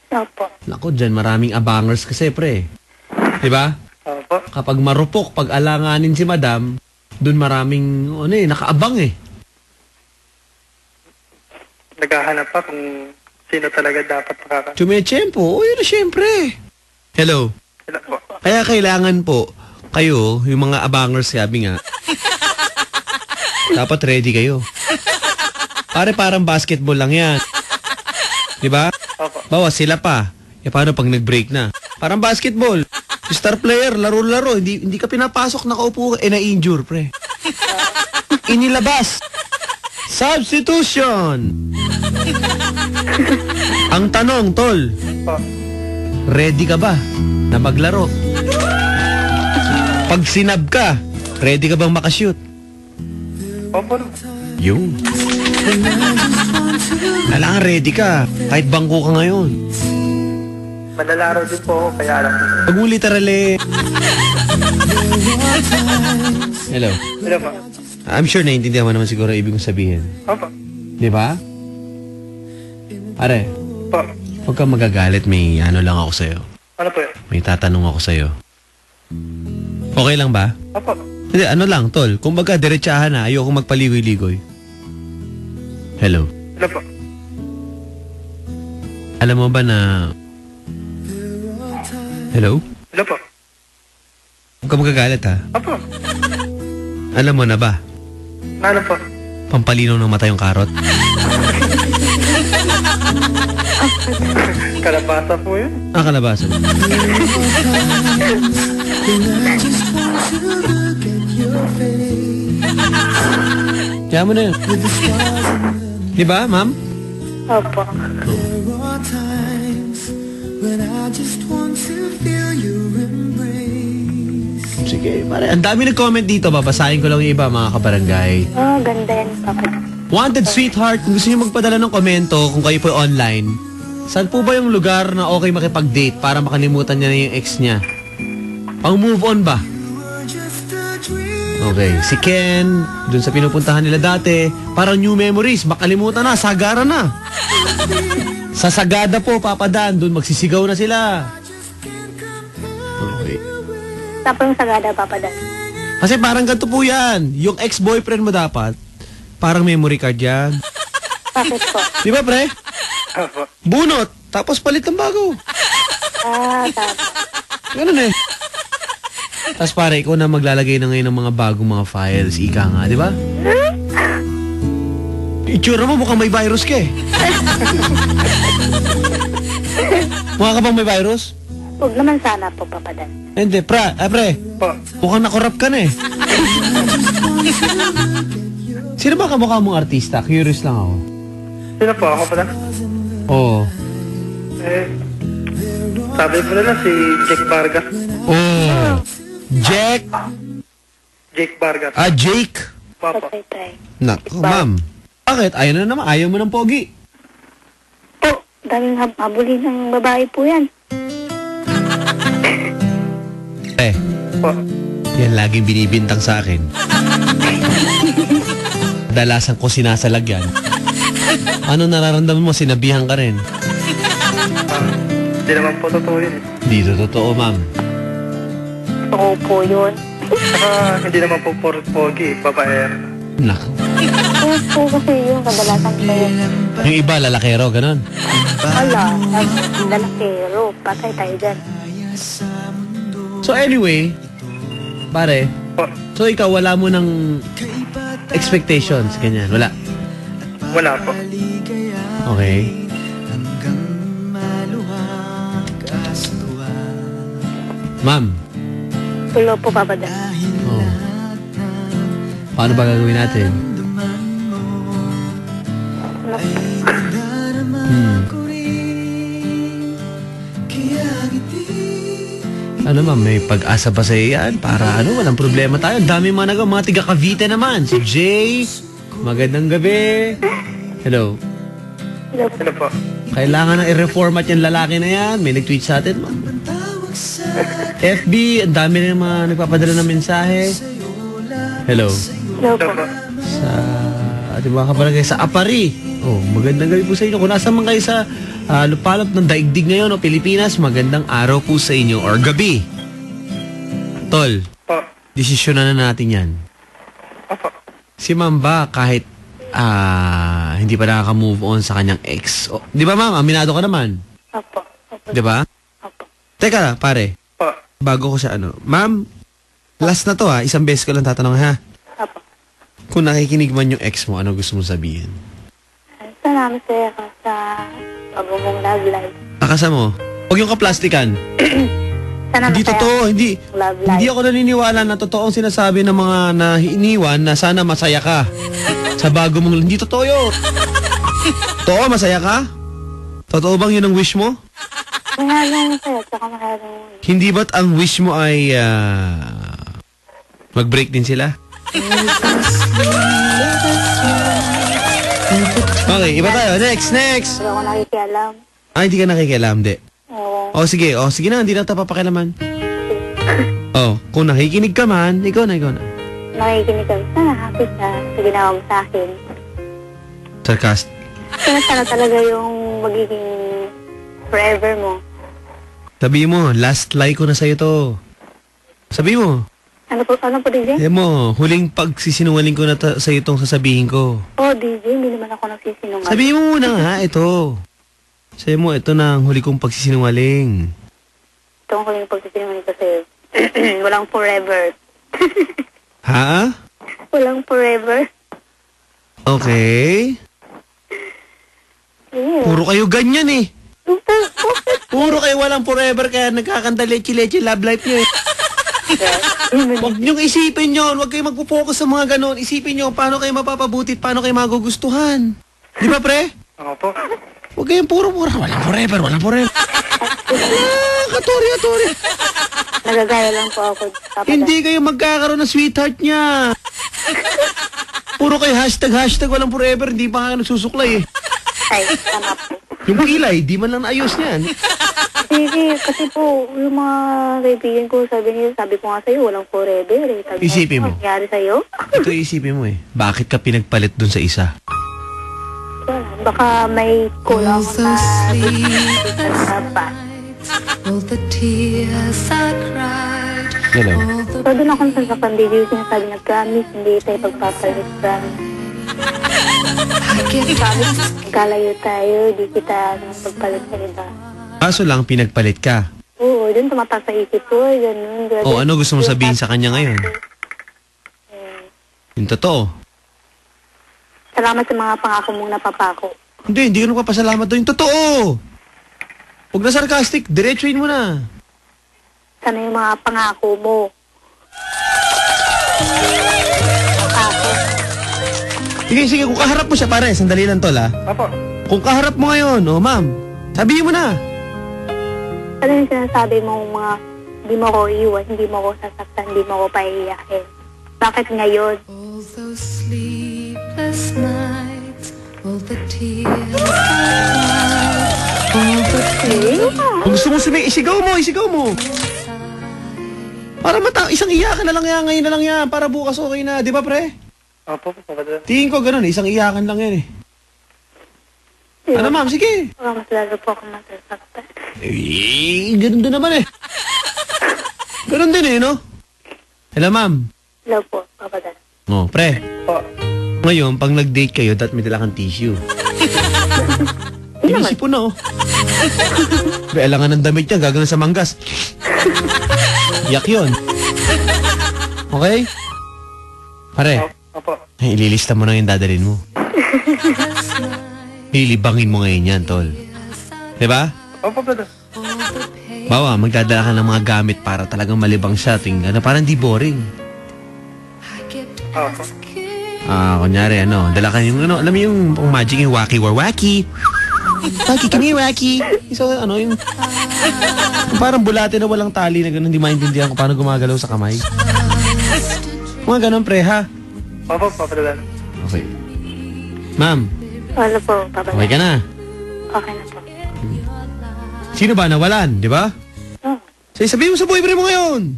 Opo. Nako, dyan maraming abangers kasi, pre. Diba? Opo. Kapag marupok, pag alanganin si madam, dun maraming, nakaabang eh. Naghahanap pa kung sino talaga dapat makaka... Chumechempo, yun na syempre. Hello. Sila po. Kaya kailangan po, kayo, yung mga abangers, sabi nga, dapat ready kayo. Parang basketball lang yan. Diba? Opo. Bawa, sila pa. Paano pag nag-break na? Parang basketball. Star player, laro-laro. Hindi ka pinapasok, nakaupo ka, na-injure, pre. Inilabas. Substitution. Ang tanong, tol, Po. ready ka ba na maglaro? Pag sinab ka, ready ka bang makashoot? Opo. Yung. Kailangan ready ka. Kahit bangko ka ngayon. Malalaro din po ako, kaya alam ko. Pag mo literally... Hello. Sila po. I'm sure naiintindihan mo naman siguro ang ibig kong sabihin. Opo. Di ba? Pare, Po. huwag kang magagalit. May ano lang ako sa'yo. Ano po yun? May tatanong ako sa'yo. Okay lang ba? Opo. Hindi, ano lang, tol. Kung baga, diretsahan na. Ayoko magpaligoy-ligoy. Hello. Sila po. Alam mo ba na... Hello? Sila po. Huwag kang magagalit, ha? Opo. Alam mo na ba? Ano po? Pampalinaw ng mata yung karot? Kalabasa po yun. Kalabasan. Kaya mo na yun. Di ba, ma'am? Opo. There are times when I just want to feel your embrace. Sige, pare. Ang dami nag-comment dito. Babasahin ko lang yung iba, mga kabarangay. Oh, ganda yan, Papa. Wanted sweetheart, kung gusto niyo magpadala ng komento kung kayo po online, saan po ba yung lugar na okay makipag-date para makalimutan niya na yung ex niya? Pang move on ba? Okay, si Ken, dun sa pinupuntahan nila dati, parang new memories, makalimutan na, sagara na. Sa Sagada po, Papa Dan, doon magsisigaw na sila. Okay. Tapos yung Sagada, papadan. Kasi parang ganito po yan. Yung ex-boyfriend mo dapat, parang memory card yan. Bakit po? Di ba, pre? Opo. Bunot, tapos palit ng bago. Tama. Ganun eh. Tapos pare, ikaw na maglalagay na ngayon ng mga bagong mga files. Ika nga, di ba? Itsura mo, mukhang may virus ka eh. Mukha ka bang may virus? Huwag naman sana po, papadan. Hindi, pre, Po. mukhang nakorap ka na eh. Sino ba kamukha mong artista? Curious lang ako. Sino po? Ako pala? Oo. Eh, sabi mo nila si Jake Vargas. Oh. Jack? Jake Vargas. Jake? Papa. Try. Naku, ma'am. Bakit? Ayaw na naman. Ayaw mo ng pogi. Po, daming habulin ng babae po yan. Po. Yan laging binibintang sa akin. Dalasan ko sinasalag yan. Ano nararamdaman mo? Sinabihan ka rin. Hindi naman po totoo yun. Dito totoo, ma'am. Oo po yun. Saka hindi naman po puro pogi, babaer. Naku. Oo po kasi yun, kadalasan po yun. Yung iba, lalakero, ganon. Wala, lalakero. Patay tayo dyan. So anyway, pare, Po. so ikaw wala mo ng expectations, ganyan, wala. Wala po. Okay. Ma'am, Tulo po, papadan. oh. Paano ba gagawin natin? Ano ma'am, may pag-asa ba sa iyan? Para ano, walang problema tayo. Ang dami mga nagawa, mga tiga Cavite naman. Si Jay, magandang gabi. Hello. Hello po. Sino po? Kailangan na i-reformat yung lalaki na yan. May nag-tweet sa atin, ma'am. FB, ang dami na yung mga nagpapadala ng mensahe. Hello. Hello Sino po. po? Sa ating mga kabarangay sa Apari. Oh, magandang gabi po sa inyo. Kung nasa man kayo sa lupalop ng daigdig ngayon o Pilipinas, magandang araw po sa inyo or gabi. Tol, Po. desisyonan na natin yan. Opo. Si ma'am ba kahit hindi pa nakaka-move on sa kanyang ex? O, di ba ma'am, aminado ka naman? Opo. Opo. Di ba? Opo. Teka, pare, Po. bago ko siya ma'am, last na to isang beses ko lang tatanong ha. Opo. Kung nakikinig man yung ex mo, ano gusto mo sabihin? Sana masaya ka sa pag-umong love life. Akasa mo, huwag yung kaplastikan. Sana Hindi masaya totoo, hindi. love life. Hindi ako naniniwala na totoo ang sinasabi ng mga iniwan na sana masaya ka. Sa bago mong... Hindi totoo yun. Totoo, masaya ka? Totoo bang yun ang wish mo? Mahalang masaya, tsaka mahalang... Hindi ba't ang wish mo ay mag-break din sila? Okay, iba tayo. Next. Hindi ako nakikialam. Hindi ka nakikialam, di. Oo. Sige na, hindi na tayo papakialaman. Kung nakikinig ka man, ikaw na. Nakikinig ka. Sana happy ka sa ginawa mo sa akin. Sarcast. Sana talaga yung magiging forever mo. Sabi mo, last lie ko na sa'yo to. Sabi mo. Ano po DJ? Sabi mo, huling pagsisinungaling ko na sa'yo itong sasabihin ko. Oh, DJ, hindi naman ako nagsisinungaling. Sabi mo muna nga, ito. Sabi mo, ito na ang huli kong pagsisinungaling. Ito ang huling pagsisinungaling ko sa'yo. Walang forever. Ha? Walang forever. Okay. Yeah. Puro kayo ganyan eh. Bakit? Puro kayo walang forever kaya nagkakanta leche-leche love life nyo eh. Huwag niyong isipin yun. Huwag kayo magpo-focus sa mga ganon. Isipin nyo paano kayo mapapabuti at paano kayo magugustuhan. Di ba, pre? Ako po. Huwag kayong puro. Walang forever. Katori. Nagagaya lang po ako. Papada. Hindi kayo magkakaroon ng sweetheart niya. Puro kayo hashtag walang forever. Hindi pa nga nagsusuklay eh. Ay, tama po. Yung kilay, di man lang naayos niyan. Sige, kasi po, yung mga kaibigan ko, sabi ko nga sa'yo, walang forever eh. Sabi Isipin mo. Nangyari sa'yo? Ito isipin mo eh. Bakit ka pinagpalit dun sa isa? Wala, Baka may kulang So na sleepless pa. all the tears I cried. Hello. All the So, doon ako sa pandilyo, sinasabi na promise, hindi tayo pagpapalit, promise. I get Promise, magkalayo tayo, di kita pagpalit sa iba. Kaso lang, pinagpalit ka. Oo, doon tumatak sa isip ko, ganun. O, ano gusto mo sabihin sa kanya ngayon? Yung totoo. Salamat sa mga pangako mong napapako. Hindi ka nagpapasalamat doon. Yung totoo! Huwag na sarcastic, diretsuin mo na. Sana yung mga pangako mo. Pangako. Sige, kung kaharap mo siya, pare, sandali lang tol, ha? Opo. Kung kaharap mo ngayon, ma'am, sabihin mo na. Ano yung sinasabi mong mga hindi mo ko iwan, hindi mo ko sasaktan, hindi mo ko paiiyakin? Bakit ngayon? all those sleepless nights, all the tears I cried, all the pain Kung gusto mo sumigaw, isigaw mo. Para isang iyakan na lang yan, ngayon na lang yan, para bukas okay na, di ba pre? Opo, Papa Dan. Tingin ko ganun, isang iyakan lang yan eh. Ano ma'am, sige. Baka mas lalo po ako masasaktan. Ganun din naman eh. Ganun din eh, no? Hello ma'am. Hello po, Papa Dan. Oh, pre. Po. Ngayon, pag nag-date kayo, dapat may dala kang tissue. Inisip po na, oh. May alangan ng damit niya, gagawin sa manggas. Yak yun. Okay? Pare, Opo. ililista mo na yung dadalhin mo. Ilibangin mo ngayon yan, tol. Diba? Opo, Papa Dan. Bawa, magdadala ka ng mga gamit para talagang malibang siya. Tingnan, parang di boring. Opo. Kunyari, dala ka yung, alam mo yung magic, yung wacky. Wacky, come here, wacky. So, yung parang bulate na walang tali na gano'n, hindi maintindihan kung paano gumagalaw sa kamay. Mga gano'n, pre, ha? Opo, Papa Dan. Okay. Ma'am, Hello po, Papa Dan. okay ka na? Okay na po. Sino ba nawalan, di ba? Oh, Sabihin mo sa boyfriend mo ngayon.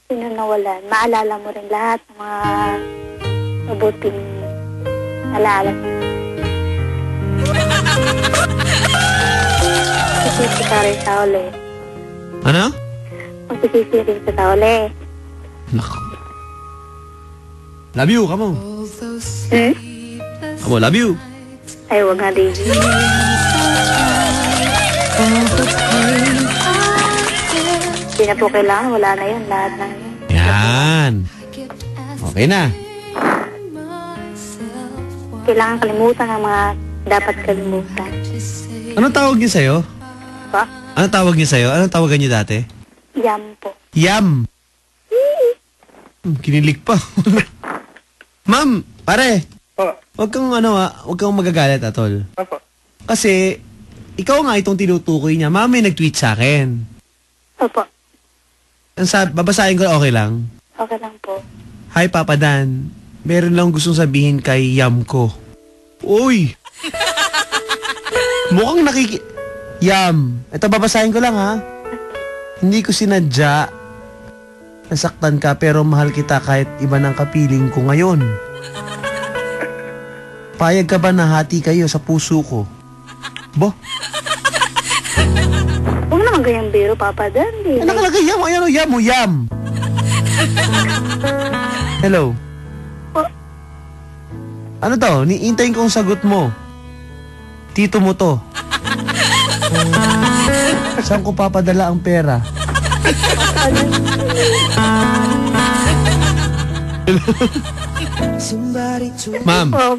sino nawalan? Maalala mo rin lahat ng mga mabuting alaala. Magsisisi ka rin sa uli. Ano? Magsisisi rin sa uli. Nako. Love you, come on. all those Hmm? Come on, love you. Ay, wag na din. Hindi na po kailangan. Wala na yun. Lahat na yun. Yan. Okay na. Kailangan kalimutan ang mga dapat kalimutan. Anong tawag niya sa'yo? Ba? Anong tawag niya sa'yo? Anong tawagan niya dati? Yam po. Yam. Kinilig pa. Ma'am, pare, Po. wag kang magagalit, atol. Opo. Kasi, ikaw nga itong tinutukoy niya. Ma'am, may nag-tweet sa akin. Opo. Babasahin ko, okay lang. Okay lang po. Hi, Papa Dan. Meron lang gustong sabihin kay Yam ko. Uy! Mukhang Yam. Ito, babasahin ko lang, ha? Hindi ko sinadya. Nasaktan ka, pero mahal kita kahit iba ng kapiling ko ngayon. Payag ka ba na hati kayo sa puso ko? Bo? Huwag naman ganyang biro, Papa Dan. Ano nakalagay? Yam. Ayan o, Yam o, Yam. Hello. Po. Ano to? Niintayin ko ang sagot mo. Tito mo to. Saan ko papadala ang pera? Ma'am, Oh,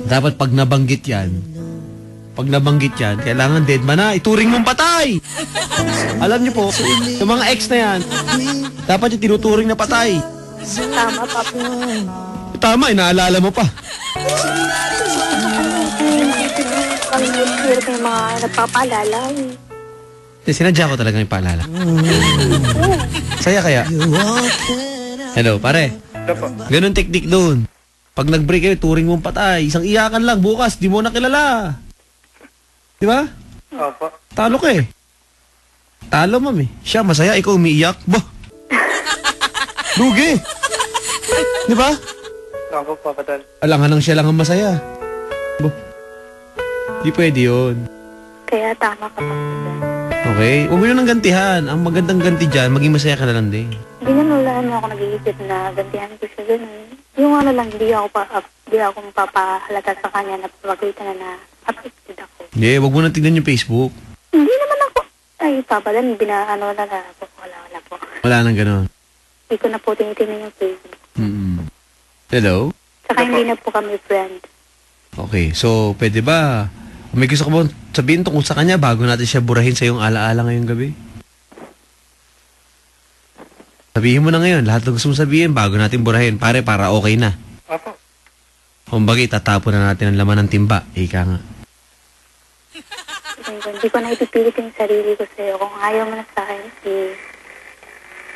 dapat pag nabanggit yan, kailangan dead man na, ituring mong patay. Alam niyo po, yung mga ex na yan, dapat yung tinuturing na patay. tama, Papa. Tama, inaalala mo pa. Kami hirap yung mga nagpapaalala. Sinadya ko talaga yung paalala. Saya kaya? Hello, pare. Opo. Ganun teknik doon. Pag nag-break kayo, turing mong patay. Isang iyakan lang, bukas, di mo na kilala. Di ba? Opo. Talo ka eh. Talo, ma'am eh. Siya masaya, ikaw umiiyak. Bah! Lugi! Di ba? Opo, Papa Dan. Alangan lang siya lang ang masaya. Bah! Di pwede yun. Kaya tama ka pa dyan. Okay? Huwag mo yun ang gantihan. Ang magandang ganti dyan, maging masaya ka na lang din. Hindi na wala na ako nag-iisip na gantihan ko siya ganun. Yung ano lang, hindi ako mapapahalaga sa kanya na pagkita na affected ako. Hindi, huwag mo na tignan yung Facebook. Hindi naman ako. Ay, papalan, binaano na po. Wala po. Wala nang ganon. Hindi ko na po tinitingnan yung Facebook. Hello? Saka hindi na po kami friend. Okay, so pwede ba? May gusto ko ba sabihin tungkol sa kanya bago natin siya burahin sa iyong alaala ngayong gabi? Sabihin mo na ngayon, lahat ng gusto mong sabihin bago natin burahin. Pare, para okay na. Opo. Kumbaga, itatapon na natin ang laman ng timba. Ika nga. Hindi ko na ipipilit yung sarili ko sa'yo. Kung ayaw mo na sa akin,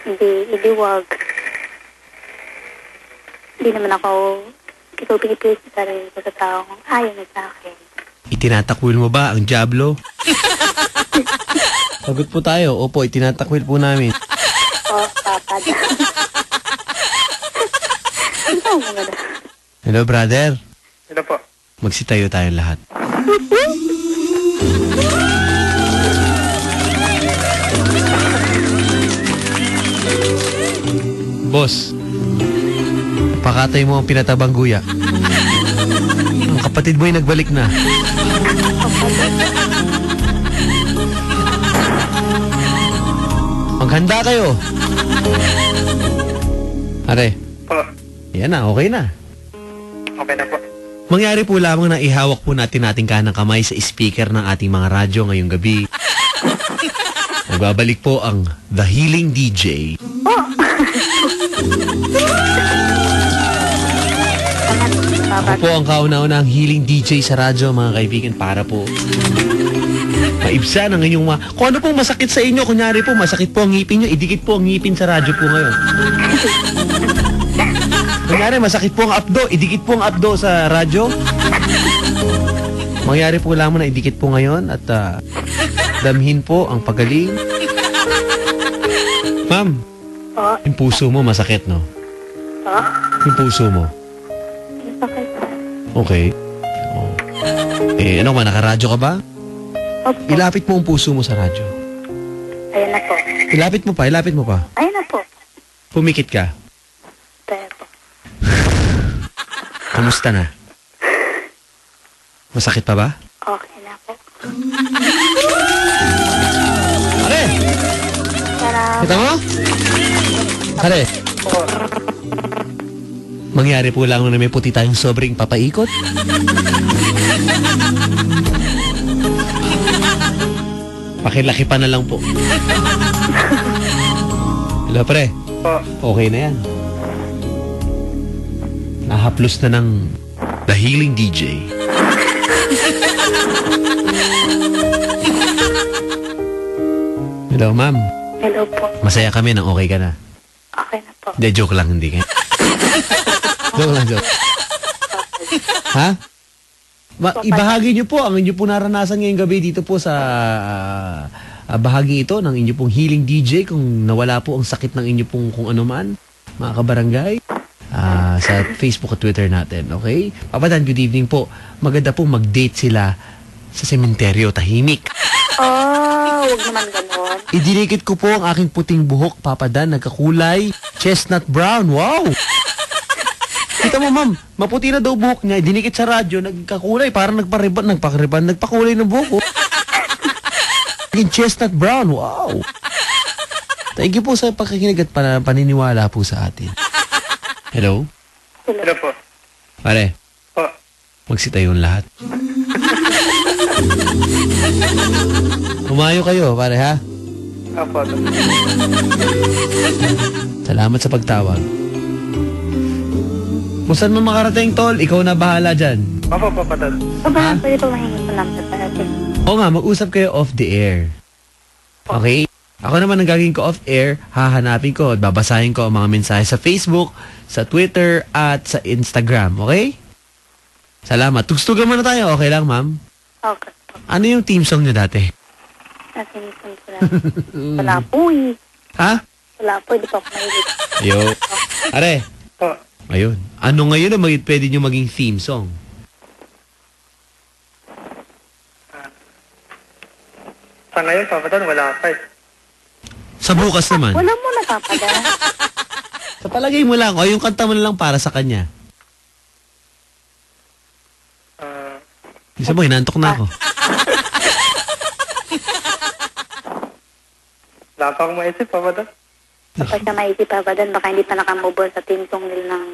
hindi wag. Hindi naman ako ikaw pinipilit sa sarili ko sa tao kung ayaw na sa akin. Itinatakwil mo ba ang Diablo? Sagot po tayo. Opo, itinatakwil po namin. Papa. Hello, brother. Hello po. Magsitayo tayong lahat. Boss, pakatay mo ang pinatabang guya. Ang kapatid mo ay nagbalik na. Maghanda kayo. Are, Po. yan na, okay na. Okay na po. Mangyari po lamang na ihawak po natin ating kanang kamay sa speaker ng ating mga radyo ngayong gabi. Nagbabalik po ang The Healing DJ. Ako po ang kauna-unang healing DJ sa radyo, mga kaibigan, para po maibsan ang inyong kung ano pong masakit sa inyo, kunyari po, masakit po ang ngipin nyo, idikit po ang ngipin sa radyo po ngayon. Kunyari, masakit po ang abdo, idikit po ang abdo sa radyo. Mangyari po lamang na idikit po ngayon at damhin po ang pagaling. Ma'am, yung puso mo masakit, no? Yung puso mo. Bakit? Okay. Oh. Ano ba, nakaradyo ka ba? Opo. Ilapit mo ang puso mo sa radyo. Ayan na po. Ilapit mo pa. Ayan na po. Pumikit ka. Tayo po. Kamusta na? Masakit pa ba? Okay na po. Are! Sarap. Kita mo? Are! Mangyari po lang na may puti tayong sobrang papaikot. Pakilaki pa na lang po. Hello, pre. Po. Okay na yan. Nahaplos na ng The Healing DJ. Hello, ma'am. Hello po. Masaya kami nang okay ka na. Okay na po. Hindi, joke lang, hindi ka. Joke lang, joke. Ha? Ibahagi niyo po ang inyo po naranasan ngayong gabi dito po sa bahagi ito ng inyo pong healing DJ kung nawala po ang sakit ng inyo pong kung ano man, mga kabarangay. Sa Facebook at Twitter natin, okay? Papadan, good evening po. Maganda po mag-date sila sa sementeryo, tahimik. Huwag naman ganon. Idinikit ko po ang aking puting buhok, Papadan, nagkakulay, chestnut brown, wow! Kita mo, ma'am, maputi na daw buhok niya, idinikit sa radyo, nagkakulay, parang nagpakulay ng buhok, oh. Naging chestnut brown, wow! Thank you po sa pakikinig at paniniwala po sa atin. Hello? Hello po. Pare, Po. magsitayon lahat. Umayo kayo, pare, ha? Opo. Salamat sa pagtawag. Kung saan mo makarating, tol, ikaw na bahala dyan. Opo, Papadal. Baba, pwede pa mahingi ko number para atin. Oo nga, mag-usap kayo off the air. Okay? Ako naman ang gagawin ko off air, hahanapin ko at babasahin ko ang mga mensahe sa Facebook, sa Twitter, at sa Instagram. Okay? Salamat. Tugstugan muna tayo. Okay lang, ma'am? Okay po. Ano yung team song niyo dati? Nasinipon ko lang. Wala po eh. Ha? Wala po, hindi pa ako mahilig. Ayo. Are, Po. ayun. Ano ngayon ang pwede nyo maging theme song? Sa ngayon, Papa Dan, wala pa eh. Sa bukas naman. Wala mo na, Papa Dan. Sa palagay mo lang, o yung kanta mo na lang para sa kanya. Isa mo, hinantok na ako. Wala pa akong maisip, Papa Dan. Kapag siya maisip, Papa Dan, baka hindi pa nakamove on sa team song nila ng...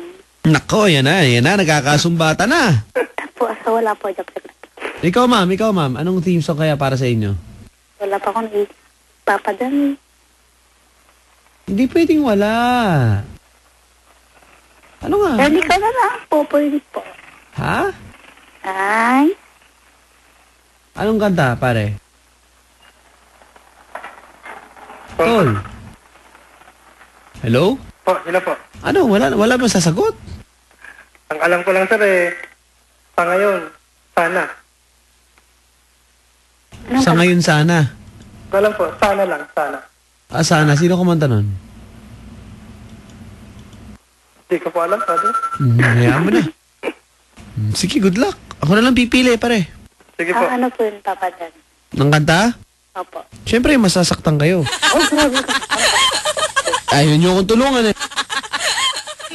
Nako, yan na, nagkakasumbata na. Po, so wala po, joke lang. Ikaw ma'am, anong theme song kaya para sa inyo? Wala pa akong naisip, Papa Dan. Hindi pwedeng wala. Ano nga? Dali ka na lang po, pwede po. Ha? Ay, Anong kanta, pare? Tol. Hello? Po, hello po. Ano, wala ba sasagot? Ang alam ko lang, sir, sa ngayon, sana. Sa ngayon sana. Alam po, sana lang, sana. Sana. Sino kumanta nun? Hindi ko po alam, pare. Hayaan mo na. Sige, good luck. Ako na lang pipili, pare. Sige po. ano po yun, Papa Dan? Nang kanta? Opo. Siyempre, masasaktan kayo. Oh, grabe ka. Ayun nyo akong tulungan eh.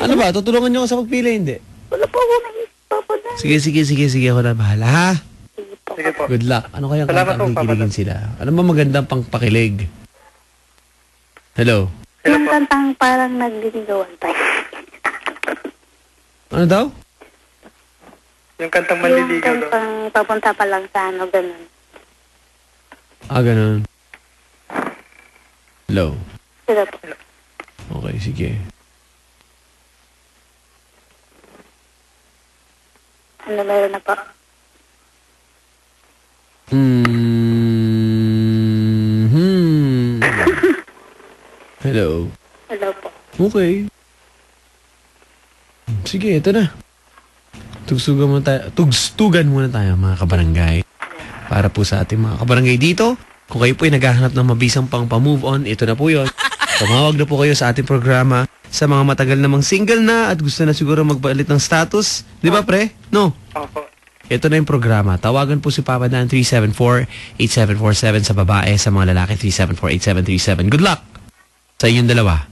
Ano ba? Tutulungan nyo ako sa pagpili, hindi? Wala po ako naisip, Papa Dan. Sige. Ako na bahala, ha? Sige po. Sige po. Good luck. Ano kaya Salamat kanta ang po, Papa kikiligin Dan. sila? Ano ba magandang pangpakilig? Hello? Yung kantang parang nagliligawan tayo. Ano daw? Yung kantang Yung manliligaw daw. kantang papunta pa lang sa ano, ganun. Ganun. Hello? Sila po. Okay, sige. Ano meron na po? Hello? Hello po. Okay. Sige, ito na. Tugstugan muna tayo mga kabarangay. Para po sa ating mga kabarangay dito. Kung kayo po ay naghahanap ng mabisang pang pa-move on, ito na po yun. Tumawag na po kayo sa ating programa sa mga matagal namang single na at gusto na siguro magpalit ng status. Di ba, pre? No? Opo. Ito na yung programa. Tawagan po si Papa Dan 374-8747 sa babae, sa mga lalaki 374-8737. Good luck sa inyong dalawa.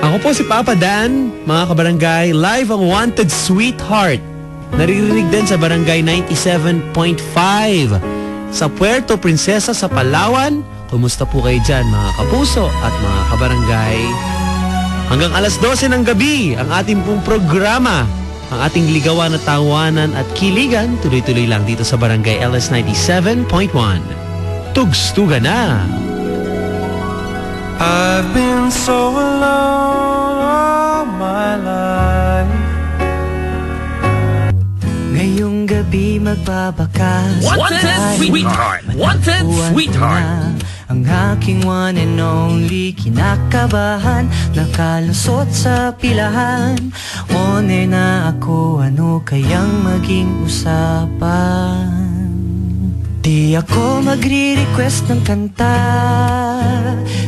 Ako po si Papa Dan, mga kabarangay, live ang Wanted Sweetheart. Naririnig din sa Barangay 97.5 sa Puerto Princesa sa Palawan. Kumusta po kayo dyan, mga kapuso at mga kabarangay? Hanggang alas 12 ng gabi, ang ating pong programa, ang ating ligawan at tawanan at kiligan, tuloy-tuloy lang dito sa Barangay LS 97.1. Tugstugan na! I've been so alone all my life. Ngayong gabi magbabakas. Wanted Sweetheart! Wanted Sweetheart! Ang aking one and only kinakabahan, nakalusot sa pilahan. On air na ako, ano kayang maging usapan? Di ako magre-request ng kanta,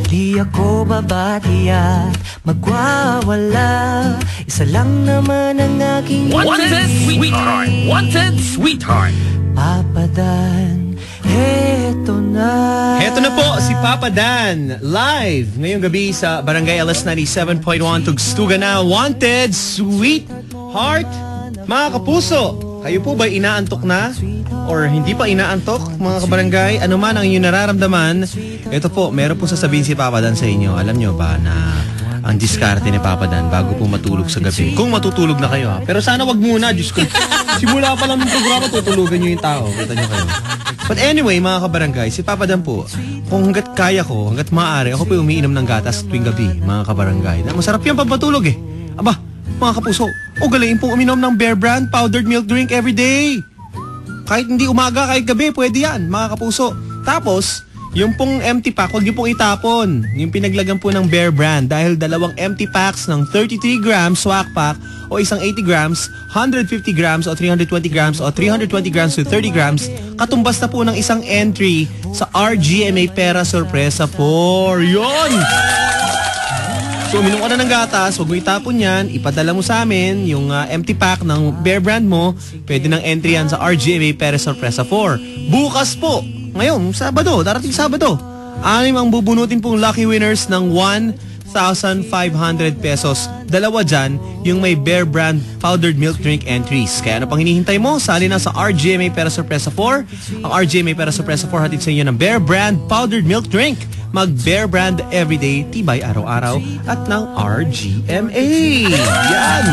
di ako babati at magwawala. Isa lang naman ang aking Wanted Sweetheart! Wanted Sweetheart! Papa Dan, heto na. Heto na po si Papa Dan, live ngayong gabi sa Barangay LS 97.1. Tugstugan na, Wanted Sweetheart. Mga kapuso, kayo po ba inaantok na? Or hindi pa inaantok, mga kabarangay? Ano man ang inyong nararamdaman, ito po, meron po sasabihin si Papa Dan sa inyo. Alam nyo ba na ang diskarte ni Papa Dan bago po matulog sa gabi? Kung matutulog na kayo, ha? Pero sana wag muna, Diyos ko. Simula pa lang ng programa, tutulugan nyo yung tao. Kita nyo kayo. But anyway, mga kabarangay, si Papa Dan po, kung hanggat kaya ko, hanggat maaari, ako po umiinom ng gatas tuwing gabi, mga kabarangay. Masarap yan pag matulog eh. Aba, mga kapuso, ugaliin pong uminom ng Bear Brand powdered milk drink every day. Kahit hindi umaga, kahit gabi, pwede yan, mga kapuso. Tapos, yung pong empty pack, huwag niyo pong itapon. Yung pinaglagan po ng Bear Brand dahil dalawang empty packs ng 33 grams swak pack o isang 80 grams, 150 grams o 320 grams o 320 grams to 30 grams, katumbas na po ng isang entry sa RGMA Pera Sorpresa 4. Yun! So, uminom ka na ng gatas, huwag mo itapon yan, ipadala mo sa amin yung empty pack ng Bear Brand mo, pwede ng entry yan sa RGMA Pera Sorpresa 4. Bukas po, Ngayong Sabado, darating Sabado. 6 ang bubunutin pong lucky winners ng 1,500 pesos. 2 dyan, yung may Bear Brand powdered milk drink entries. Kaya ano pang hinihintay mo? Sali na sa RGMA Pera Sorpresa 4. Ang RGMA Pera Sorpresa 4 hatid sa inyo ng Bear Brand powdered milk drink. Mag Bear Brand everyday, tibay araw-araw at ng RGMA. Yan!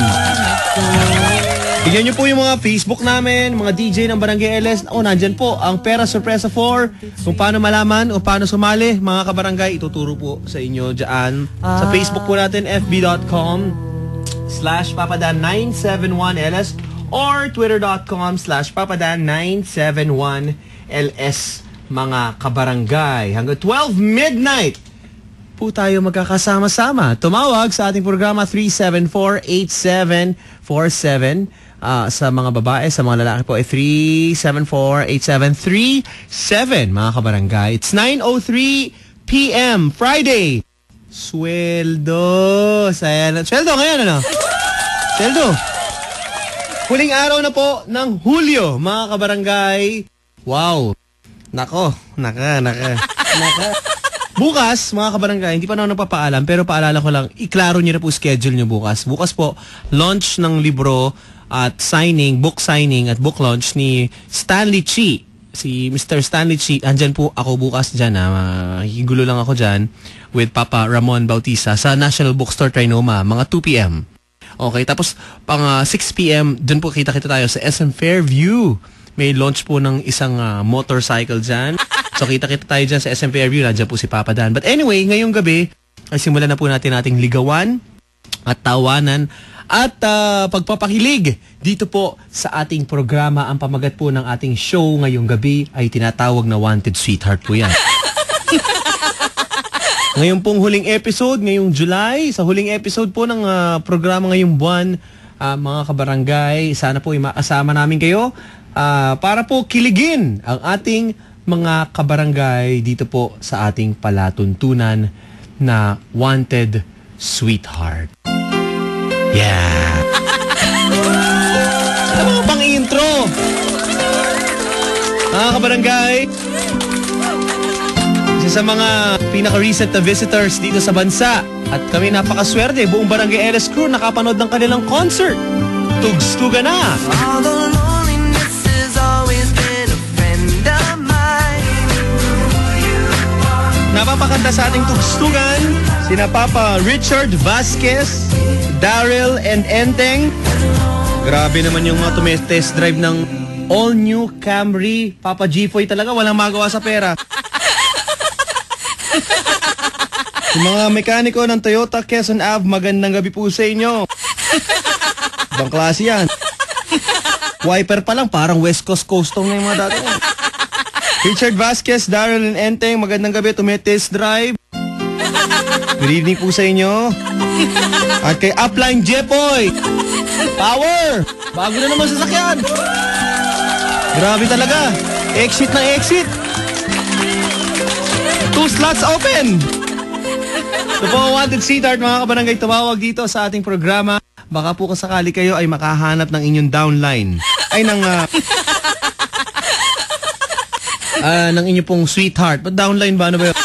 Bigyan nyo po yung mga Facebook namin, mga DJ ng Barangay LS. Nandyan po ang Pera Sorpresa 4. Kung paano malaman o paano sumali, mga kabarangay, ituturo po sa inyo dyan. Sa Facebook po natin, fb.com/papadan971ls or twitter.com/papadan971ls, mga kabarangay. Hanggang 12 midnight po tayo magkakasama-sama. Tumawag sa ating programa 374-8747. Sa mga babae, sa mga lalaki po ay 374-8737, mga kabarangay. It's 9:03 p.m. Friday. Sweldo. Sweldo ngayon, ano? Sweldo. Huling araw na po ng Hulyo, mga kabarangay. Wow. Naka. Bukas, mga kabarangay, hindi pa na napapaalam, pero paalala ko lang, iklaro nyo na po schedule nyo bukas. Bukas po, launch ng libro at signing, book signing at book launch ni Stanley Chi. Si Mr. Stanley Chi, andyan po ako bukas dyan. Higulo lang ako dyan with Papa Ramon Bautista sa National Bookstore Trinoma, mga 2 p.m. Okay, tapos pang 6 p.m, dun po kita-kita tayo sa SM Fairview. May launch po ng isang motorcycle dyan. So kita-kita tayo dyan sa SM Fairview. Nandiyan po si Papa Dan. But anyway, ngayong gabi, ay simulan na po natin ating ligawan at tawanan at pagpapakilig dito po sa ating programa. Ang pamagat po ng ating show ngayong gabi ay tinatawag na Wanted Sweetheart po yan. Ngayon pong huling episode, ngayong July, sa huling episode po ng programa ngayong buwan, mga kabarangay, sana po makasama namin kayo para po kiligin ang ating mga kabarangay dito po sa ating palatuntunan na Wanted Sweetheart. Yeah. Ano bang intro? Mga kabarangay, isa sa mga pinaka-recent na visitors dito sa bansa. At kami napakaswerte, buong Barangay LS crew nakapanood ng kanilang concert. Tugstugan na! Napapakanta sa ating tugstugan sina Papa Richard Vasquez, Daryl and Enteng. Grabe naman yung mga tumetest drive ng all-new Camry. Papa G-Foy talaga, walang magawa sa pera. Yung mga mekaniko ng Toyota Quezon Ave, magandang gabi po sa inyo. Ibang klase yan. Wiper pa lang, parang West Coast Coastong na yung mga dati. Richard Vasquez, Daryl and Enteng, magandang gabi, tumetest drive. Good evening po sa inyo. At kay Upline Jepoy, power! Bago na naman sasakyan. Grabe talaga. Exit na exit. 2 slots open. Ito po ang Wanted Sweetheart, mga kabarangay, tumawag dito sa ating programa. Baka po kasakali kayo ay makahanap ng inyong downline. Ay, ng inyo pong sweetheart. But downline ba? Ano ba yun?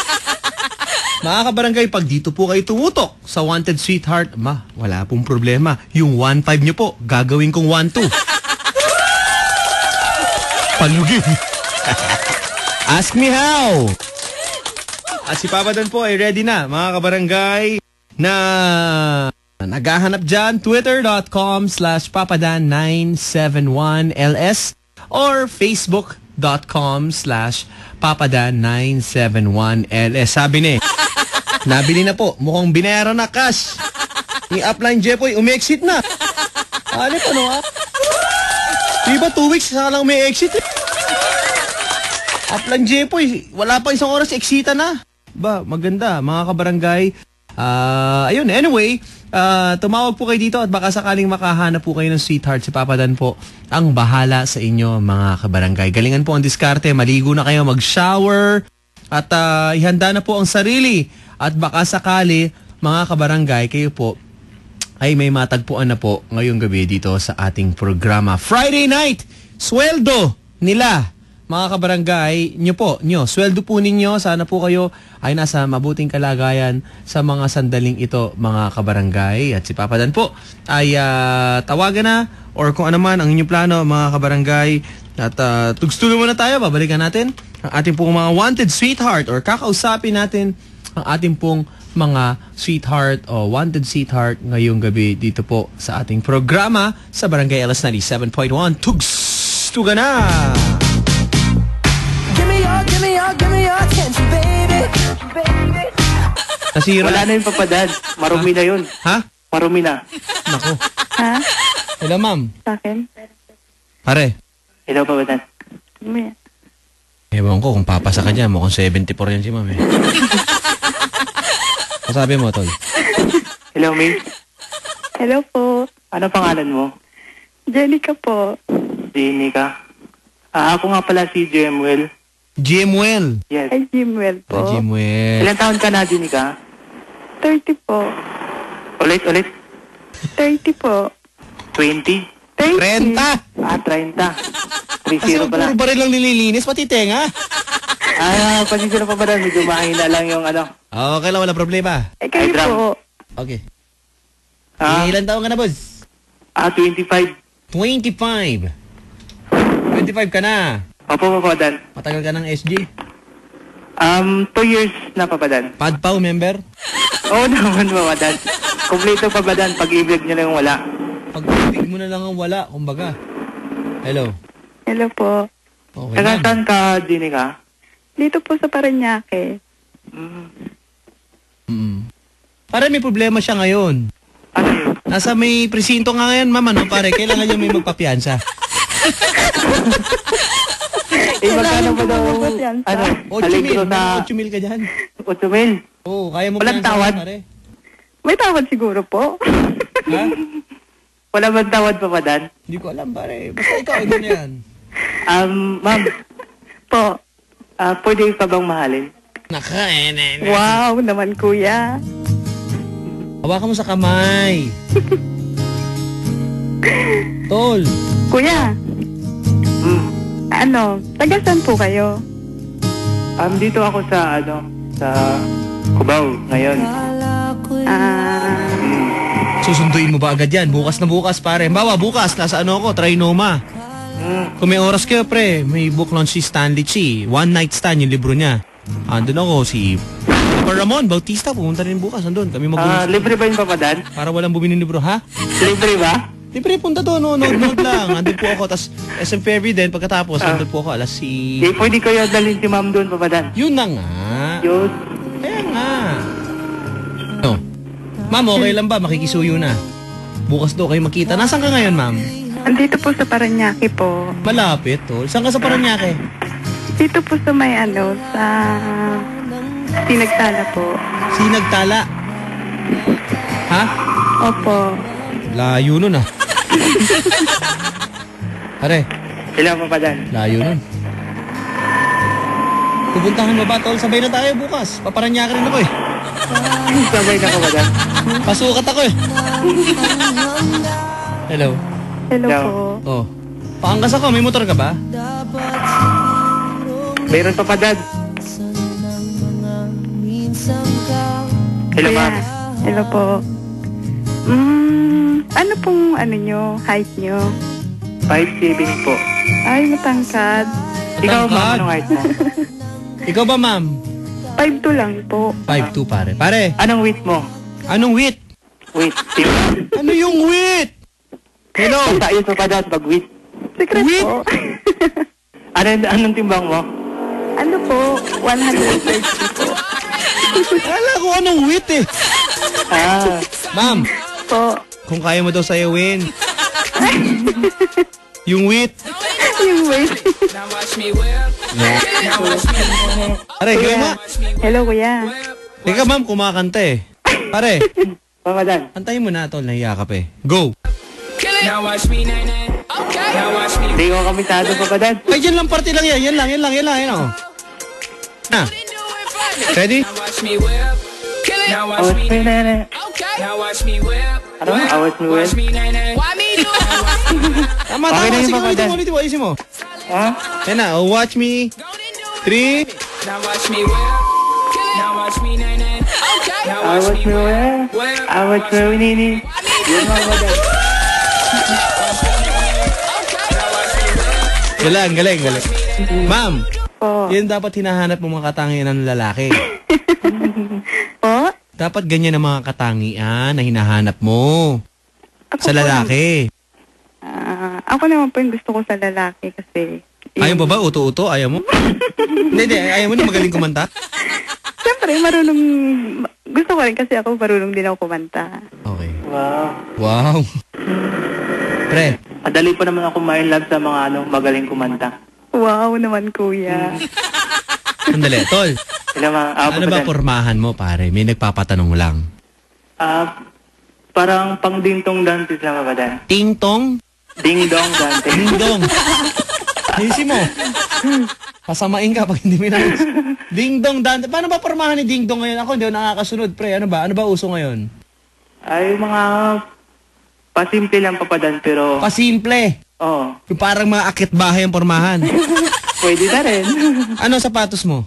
Mga kabarangay, pag dito po kayo tumutok sa Wanted Sweetheart, wala pong problema. Yung 1.5 nyo po, gagawin kong 1.2. Palugin. Ask me how. At si Papa Dan po ay ready na, mga kabarangay, na naghahanap dyan. Twitter.com/papadan971ls or Facebook.com/papadan971ls. Sabi ni, nabili na po. Mukhang binayaran na cash. Yung Upline Jepoy, umi-exit na. Ano pa no, Diba 2 weeks saka lang umi-exit eh. Upline Jepoy, wala pa isang oras, exita na. Ba, maganda, mga kabarangay. Ayun, anyway, tumawag po kayo dito at baka sakaling makahanap po kayo ng sweetheart. Si Papa Dan po ang bahala sa inyo, mga kabarangay. Galingan po ang diskarte, maligo na kayo, mag-shower at ihanda na po ang sarili. At baka sakali, mga kabarangay, kayo po ay may matagpuan na po ngayong gabi dito sa ating programa. Friday night, sweldo nila, mga kabarangay, nyo, sweldo po ninyo, sana po kayo ay nasa mabuting kalagayan sa mga sandaling ito, mga kabarangay. At si Papa Dan po ay tawagan na or kung ano man ang inyong plano, mga kabarangay. At tugstulo muna tayo, babalikan natin ang ating pong mga wanted sweetheart or kakausapin natin ang ating pong mga sweetheart o wanted sweetheart ngayong gabi dito po sa ating programa sa Barangay LS 97.1. Tugstuga na! Give me your attention, baby. Nasira. Wala na yung papadad. Marumi na yun. Ha? Marumi na. Nako. Ha? Hello, ma'am. Sa akin? Pare. Hello, papadad. May... Ewan ko kung papasa ka dyan. Mukhang 74 yan si ma'am eh. Masabi mo, tol. Hello, May. Hello po. Ano pangalan mo? Jenica po. Jenny ka. Ako nga pala si Jemuel. Jimwell. Yes. Ay, Jimwell po. Jimwell. Ilan taon ka na, Jenny ka? 30 po. Ulit. 30 po. 20? 30! 30. Kasi 30 pala. puro baril lang nililinis, pati tenga. Pasensya na pa ba dahil medyo mahina lang yung ano. Okay lang, wala problema. Eh, kayo Ay, drum. po. Okay. Ah, Ilan taon ka na, boss? 25. 25. 25 ka na. Opo, papadan. Matagal ka ng SG. 2 years na papadan. Padpaw, member? Oo naman, papadan. Kompleto papadan. Pag-ibig nyo lang yung wala. Pag-ibig mo na lang ang wala, kumbaga. Hello. Hello po. Okay, Taga ma'am. saan ka, Jenny ka? Dito po sa Parañaque. Pare, may problema siya ngayon. Ano yun? Nasa may presinto nga ngayon, ma'am, ano, pare, kailangan niya may magpapiansa. Magkano ba daw? Magpapiansa. Ano? 8 mil, Aligro na 8 mil ka dyan. 8 mil. Oo, kaya mo Walang piansa, tawad? pare. May tawad siguro po. Ha? Wala bang tawad papadan? Hindi ko alam, pare. Basta ikaw, ito na yan. Ma'am, Po. pwede ka bang mahalin? Wow naman, kuya. Hawakan mo sa kamay. Tol. Kuya, ano, taga saan po kayo? Dito ako sa, sa Cubao ngayon. Susunduin mo ba agad yan? Bukas na bukas, pare. Bawa, bukas, nasa ano ako, Trinoma. Kung may oras kayo, pre, may book launch si Stanley Chi. One Night Stand, yung libro niya. Andun ako, si Papa Ramon Bautista, pumunta rin bukas. Andun, kami mag-uusap. Libre ba yung papadan? Para walang bumili ng libro, ha? Libre ba? Libre, punta doon, no, nood lang. Andun po ako, tas SM Fairview din, pagkatapos, andun po ako, alas si... Pwede kayo dalhin si ma'am doon papadan. Yun na nga. Yun. Kaya nga. No. Ma'am, okay lang ba? Makikisuyo na. Bukas daw kayo makita. Nasaan ka ngayon, ma'am? Andito po sa Parañaque po. Malapit, tol. Saan ka sa Parañaque? Dito po sa may sa Sinagtala po. Sinagtala. Ha? Opo. Layo nun, ah. Pare, Ilang papadan? layo nun. Pupuntahan mo ba, tol? Sabay na tayo bukas. Paparanyaka rin ako, eh. Sabay na papadan. Pasukat ako, eh. Hello. Hello Hello. po. Oh. Paangkas ako. May motor ka ba? Mayroon papadan. Hello, Kuya, ma'am. hello po. Ano pong nyo, height nyo? 5'7" po. Ay, matangkad. Ikaw, ma'am, Matangkad. anong height mo? Ikaw ba, ma'am? 5'2" lang po. 5'2", pare. Pare, Anong weight mo? anong weight? Weight. Ano yung weight? Hello? Tayo papadan pag weight. Secret Wait. po. Anong timbang mo? Ano po? 130 po. Kala ko anong weight, eh. Ma'am, Po. kung kaya mo daw sayawin. Yung weight. Yung weight. Pare, ikaw nga. Hello, kuya. Teka, ma'am, kumakanta, eh. Pare, Papadan. antayin mo na, tol. Nahiya ka pa, eh. Go. Hindi ko kamitado papadan. Ay, yan lang, party lang yan. Yan lang, oh. Na. Ready? Awas mo na. Ano? Awas mo well. Tama, Okay na yung Sige, papadan. ulitin mo. Ha? Yan na, oh, watch me. 3. Now watch me well. Now watch me nay. Okay. Now I was nowhere. I was nowhere, nini. Yun mga madal. Galing. Ma'am, Po. yan dapat hinahanap mo mga katangian ng lalaki. Po? Dapat ganyan ang mga katangian na hinahanap mo Ako sa po lalaki. ako naman po yung gusto ko sa lalaki kasi... Ayaw mo ba? Uto-uto? Ayaw mo? Hindi. Ayaw mo na magaling kumanta? Siyempre, marunong... Gusto ko rin kasi ako marunong din ako kumanta. Okay. Wow. Pre, Madali po naman ako ma-inlove sa mga magaling kumanta. Wow naman, kuya. sandali. Tol, ano ba Papadan? pormahan mo, pare? May nagpapatanong lang. Parang pang ding-tong dances lang, Papadan. Ting-tong? Ding-dong dances. Ding-dong. Easy mo. Pasamain ka pag hindi mo inayos. Ding-dong, dante. Paano ba pormahan ni Ding-dong ngayon? Ako hindi ako nakakasunod, pre. Ano ba uso ngayon? Ay, mga pasimple lang, Papadan, pero... Pasimple. Oo. Yung parang mga akit bahay ang pormahan. Pwede na rin. Ano sapatos mo?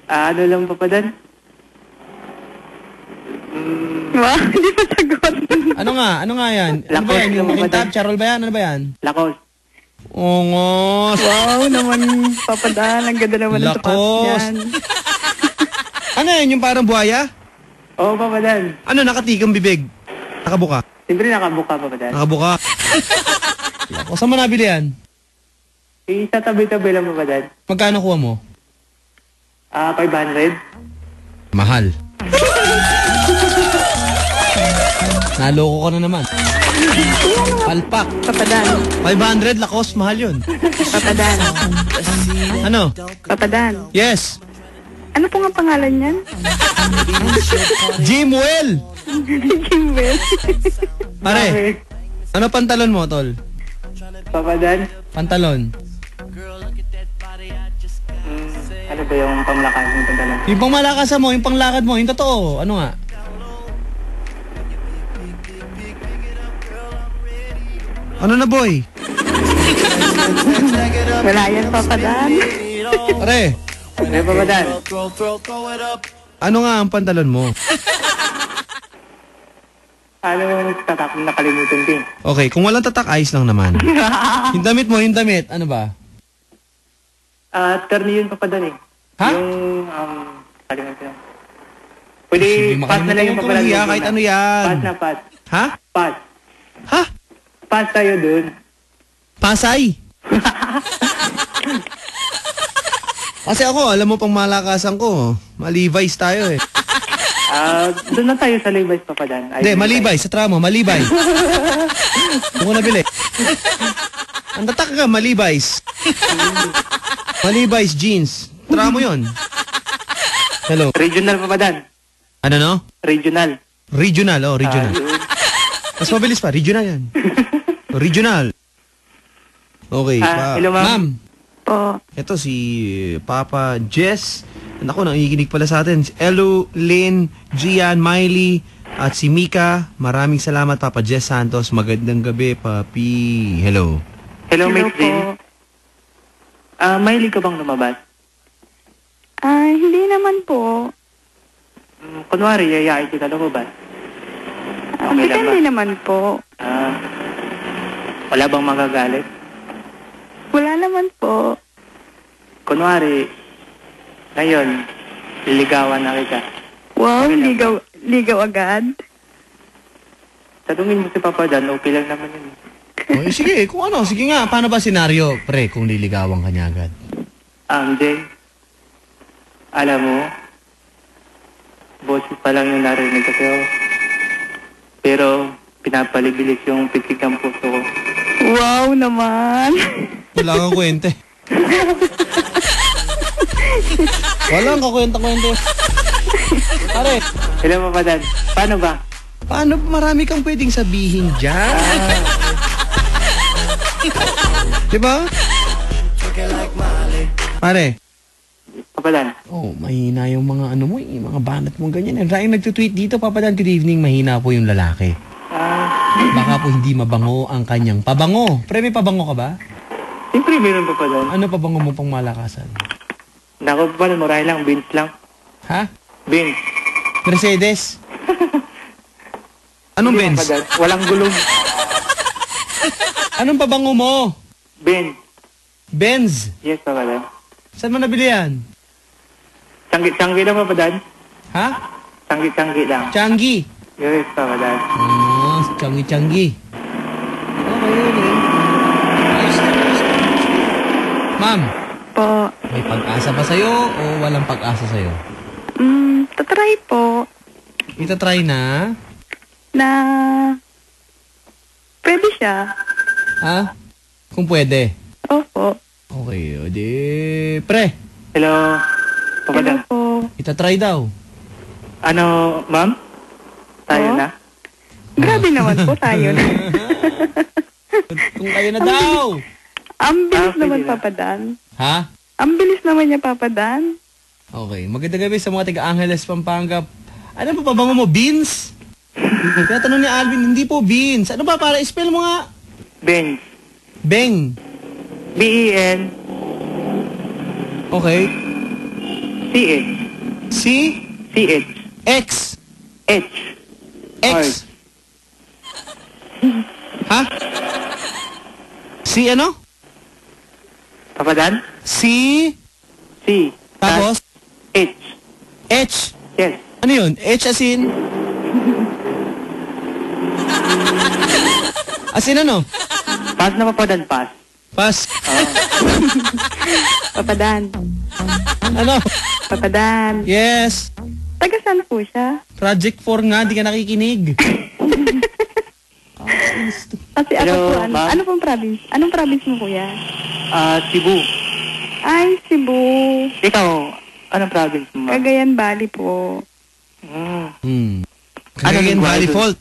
Ano lang, Papadan? Wow, hindi pa sagot. Ano nga yan? Ano ba Lakos yan? Yung lang, makintab? madam. Charol ba yan? Ano ba yan? Lakos. Ongos. Wow naman, Papadan. Ang ganda naman ng sapatos Lakos. niyan. Ano yan? Yung parang buhaya? Oo, Papadan. Ano, nakatikang bibig? Nakabuka? Siyempre nakabuka, Papadan. Nakabuka. Lakos. Saan mo nabili yan? Sa tabi-tabi lang, Papadan. Magkano kuha mo? 500. Mahal. Naloko ko na naman. Palpak. Papadan. 500 lakos, mahal yun. Papadan. Ano? Papadan. Yes. Ano po nga pangalan niyan? Jimwell. Jimwell. Pare, ano pantalon mo, tol? Papadan. Pantalon. Ano ba yung pamlakas ng pantalan? Yung pangmalakasan mo, yung panglakad mo, yung totoo. Ano nga? Ano na, boy? Wala yan, Papadan. Pare, Ano, Papadan? ano nga ang pantalon mo? Ano yung tatak na nakalimutan din? Okay, kung walang tatak, ayos lang naman. Yung damit mo, yung damit, ano ba? Terni yun, Papadan eh. Ha? Yung, kalimutan. Pwede, Sige, pass na lang yung makalimutan ko Papadan. lang, kahit ano yan. Pass na, pass. Ha? Pass. Ha? Pass tayo dun. Pasay. Kasi ako, alam mo pang malakasan ko, Malibais tayo eh. Doon na tayo sa Levi's, Papadan. Hindi, Malibay, sa tramo, Malibay. Doon ko nabili. Ang tatak ka, Malibais. Malibais jeans. Tramo yon. Hello. Regional, Papadan. Ano no? Regional. Regional, oh, regional. Mas mabilis pa, regional yan. Regional. Okay. hello, ma'am. Ma'am, Po. ito si Papa Jess. Naku, nangikinig pala sa atin. Elu, Lynn, Gian, Miley, at si Mika. Maraming salamat, Papa Jess Santos. Magandang gabi, Papi. Hello. Hello, Hello Miss po. Jane. Mahilig ka bang lumabas? Hindi naman po. Kunwari, yayain kita lumabas. Okay lang ba? Depende naman po. Wala bang magagalit? Wala naman po. Kunwari, ngayon, liligawan na kita. Wow, Okay lang ligaw agad. Tanungin mo si Papa Dan, okay lang naman yun. Oh, sige, kung ano. Sige nga, paano ba senaryo, pre, kung liligawan ka niya agad? Jane, alam mo, boses pa lang yung narinig ko sa'yo. Pero, pinapaligilis yung pitik ng puso ko. Wow naman. Wala kang kwente. Walang kakwenta-kwente. Pare, Hello, Papa Dan. Paano ba? paano marami kang pwedeng sabihin dyan? Diba? Pare, Papa Dan. oh, mahina yung mga ano mo, yung mga banat mo ganyan. Maraming nagtutweet dito, Papa Dan, good evening, mahina po yung lalaki. Baka po hindi mabango ang kanyang pabango. Pre, may pabango ka ba? Siyempre Siyempre, meron pa dan. Ano pa bang mo pang malakasan? Naku pa dan, murahin lang, beans lang. Ha? Beans. Mercedes? Anong Hindi Benz? pa dan. Walang gulong. Anong pabango mo? Benz. Benz? Yes, Papa Dan. Saan mo nabili yan? Tanggi lang, Papa Dan. Ha? Tanggi lang. Changi? Yes, Papa Dan. Changi. Okay yun eh. Ayos na. Ma'am, Po. may pag-asa ba sa'yo o walang pag-asa sa'yo? Tatry po Itatry na? na pwede siya. Ha? Kung pwede. Opo. Okay, o di... Pre, Hello, Papa Hello Dan. po. itatry daw. Ano, ma'am? Tayo Oh? na? Grabe naman po tayo na. Kung kayo na daw. Ang bilis pwede naman, na. Papa Dan. Ha? Ang bilis naman niya, Papa Dan. Okay, magandang gabi sa mga taga-Angeles, Pampanga. Ano pa pabango mo? Beans? Kaya tanong ni Alvin, hindi po beans. Ano ba para spell mo nga? Benz. Beng. B-E-N. Okay. C-H. C? C-H. X. H. X. Ha? C ano? Papa Dan? C. C. Tapos? H. H. Yes. Ano yun? H as in? As in ano? Pass na, Papa Dan, pass. Pass. Papa Dan. Ano? Papa Dan. Yes. Taga saan po siya? Project 4 nga, di ka nakikinig. Kasi ako Hello, po, ma'am. ano pong province? Anong province mo, kuya? Cebu. Ay, Cebu. Ikaw, anong province mo, ma'am? Cagayan Valley po. Cagayan lingwahe Valley dun? Fault.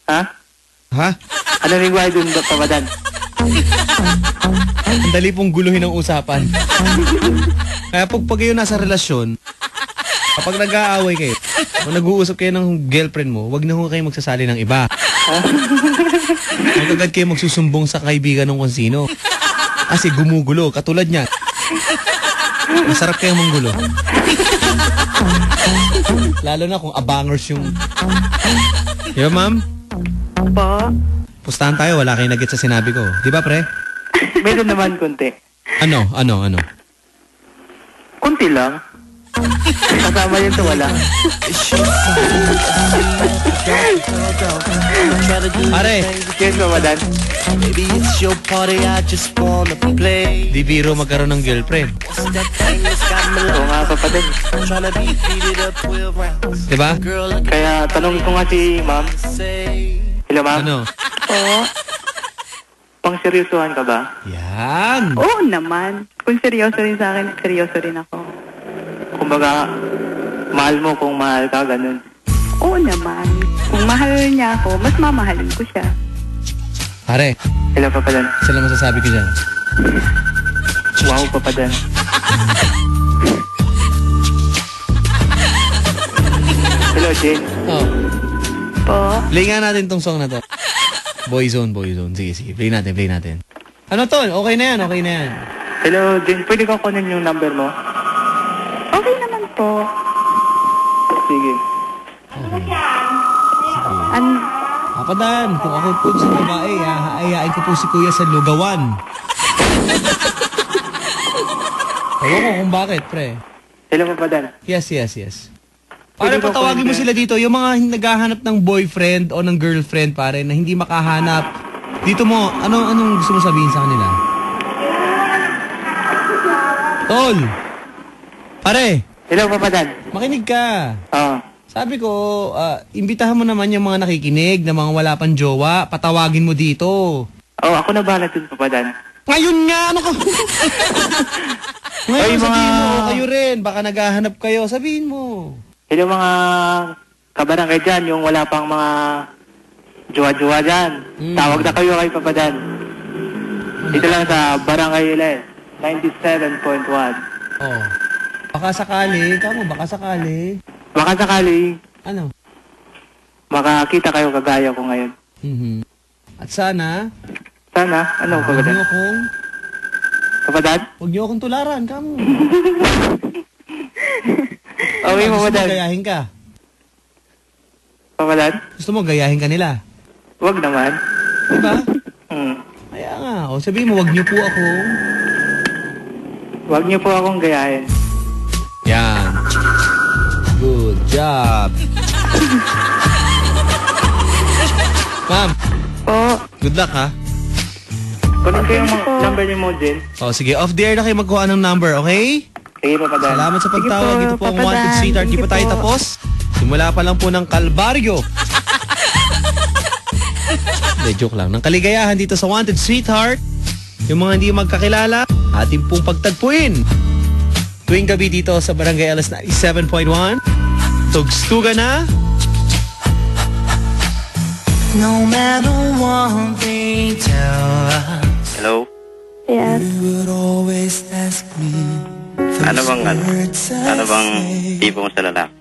Ha? Ha? Ano lingwahe dun, Papa Dan? Ang dali pong guluhin ang usapan. Kaya pag kayo nasa relasyon, kapag nag-aaway kayo, o nag-uusap kayo ng girlfriend mo, wag na ho kayo magsasali ng iba. Huwag agad kayo magsusumbong sa kaibigan ng kung sino. Kasi gumugulo, katulad niya. Masarap kayong manggulo. Lalo na kung abangers yung... Di ba, ma'am? Po. Pustahan tayo, wala kayong nagit sa sinabi ko. Di ba, pre? Meron naman konti. Ano? Konti lang. Kasama yun to wala. Pare, Yes, Papa Dan. di biro magkaroon ng girlfriend. Oo nga, Papa Dan. Di ba? Kaya tanong ko nga si ma'am. Hello, ma'am. Ano? Po. Pang seryosohan ka ba? Yan. Oo naman. Kung seryoso rin sa akin, seryoso rin ako. Kumbaga, mahal mo kung mahal ka, ganun. Oo naman. Kung mahal niya ako, mas mamahalin ko siya. Pare, Hello, Papa Dan. isa lang masasabi ko dyan. Wow, Papa Dan. Hello, Jane. Oh, Po. play nga natin tong song na to. Boyzone. Sige. Play natin. Ano to? Okay na yan. Hello, Jane. Pwede ko kunin yung number mo? Okay naman po. Sige. Papadan, kung ako po sa babae, ayain ko po si Kuya sa lugawan. Ewan ko kung bakit, pre. Hello, Papa Dan. Yes. Pare, Pwede ba patawagin mo kunin- sila dito. Yung mga naghahanap ng boyfriend o ng girlfriend, pare, na hindi makahanap. Dito mo, anong gusto mo sabihin sa kanila? Tol! Pare, Hello, Papa Dan. makinig ka. Sabi ko, imbitahan mo naman yung mga nakikinig na mga wala pang jowa. Patawagin mo dito. Ako na bahala dun, Papa Dan. Ngayon nga, ano ka? Ngayon, Ay, sabihin mga- mo, kayo rin. Baka naghahanap kayo. Sabihin mo. Hello, mga kabarangay dyan, yung wala pang mga jowa-jowa dyan. Tawag na kayo kay Papa Dan. Dito lang sa Barangay Iles, 97.1. Oh. Baka sakali. Baka sakali. Baka sakali, Ano? makakita kayo kagaya ko ngayon. At sana, Sana, ano, Papa Dan? huwag akong Papadad? Huwag niyo akong tularan, kamo. Okay, Gusto mo papadad. gayahin ka? Papadad? Gusto mo gayahin ka nila? Huwag naman. Diba? Hmm. Kaya nga. O sabihin mo, huwag niyo po ako. Huwag niyo po akong gayahin. Yan. Good job. Ma'am, Po. good luck ha. Kunin ko yung number ni Mojen. O sige, off the air na kayo magkuha ng number, okay? Sige, papadad. Salamat sa pagtawag. Sige po, Ito po ang Papa Wanted Dan. Sweetheart. Di Thank pa you tayo po. tapos. Simula pa lang po ng kalbaryo. Hindi, joke lang. Ng kaligayahan dito sa Wanted Sweetheart. Yung mga hindi magkakilala, ating pong pagtagpuin. Tuwing gabi dito sa Barangay Alas 97.1. Tugstuga na. No matter what they tell us, Hello? Yes. you would always ask me Ano bang tipo mo sa lalaki?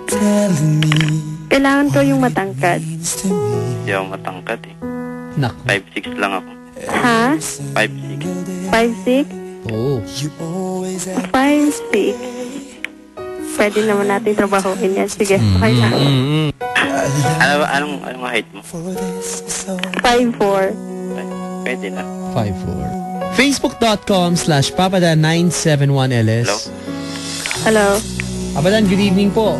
telling me Kailangan ko yung matangkad. to me. Hindi ako matangkad eh. Nak. 5'6 lang ako. Ha? 5'6. 5'6"? Oo. You always ask 5'6". Pwede naman natin trabahuin yan. Sige, okay na. Anong height mo? for this so 5'4". Pwede na. 5'4". Facebook.com/papada971ls. Hello? Hello? Abadan, good evening po.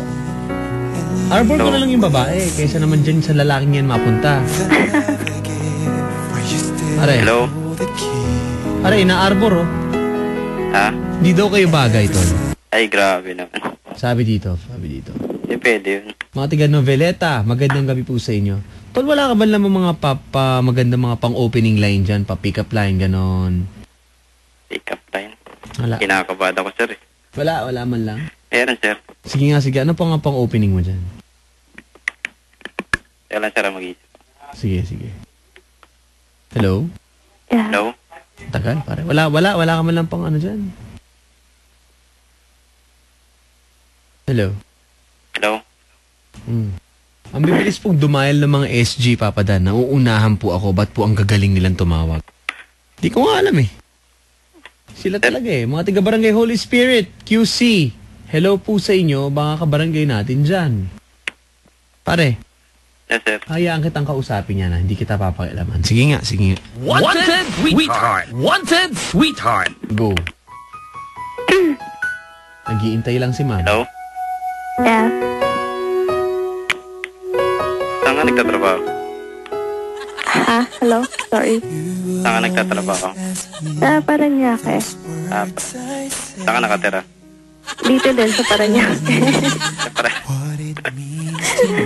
Arbor ko na lang yung babae kaysa naman dyan sa lalaking yan mapunta. where you still Are, Hello? hold the key. are, ina-arbor oh. Ha? Hindi daw kayo bagay, tol. Ay, grabe naman. Sabi dito. Hindi pwede yun. Mga tiga noveleta, magandang gabi po sa inyo. Tol, wala ka ba naman mga magandang mga pang-opening line dyan, pa-pick up line, ganon? Pick up line. Wala. Kinakabada ko, sir eh. Wala man lang. Meron, sir. Sige nga, sige. Ano pa nga pang-opening mo dyan? Kaya lang, sir, mag-isip. Sige. Hello? Yeah. Hello? Tagal, pare. Wala ka man lang pang ano dyan. Hello? Hello? Ang bibilis pong dumayal ng mga SG, Papa Dan. Nauunahan po ako. Ba't po ang gagaling nilang tumawag? Di ko nga alam eh. Sila talaga eh. Mga taga-barangay Holy Spirit, QC. Hello po sa inyo, mga kabarangay natin dyan. Pare, Yes, sir. hayaan kitang kausapin niya na. Hindi kita papakialaman. Sige nga. Wanted Sweetheart. Wanted Sweetheart. Go. Nag-iintay lang si Ma'am. Hello? Yeah. Saan ka nagtatrabaho? Ha? Hello? Sorry. Saan ka nagtatrabaho? Paranaque. Saan ka nakatira? Dito din sa Paranaque. Siyempre. What it means to me.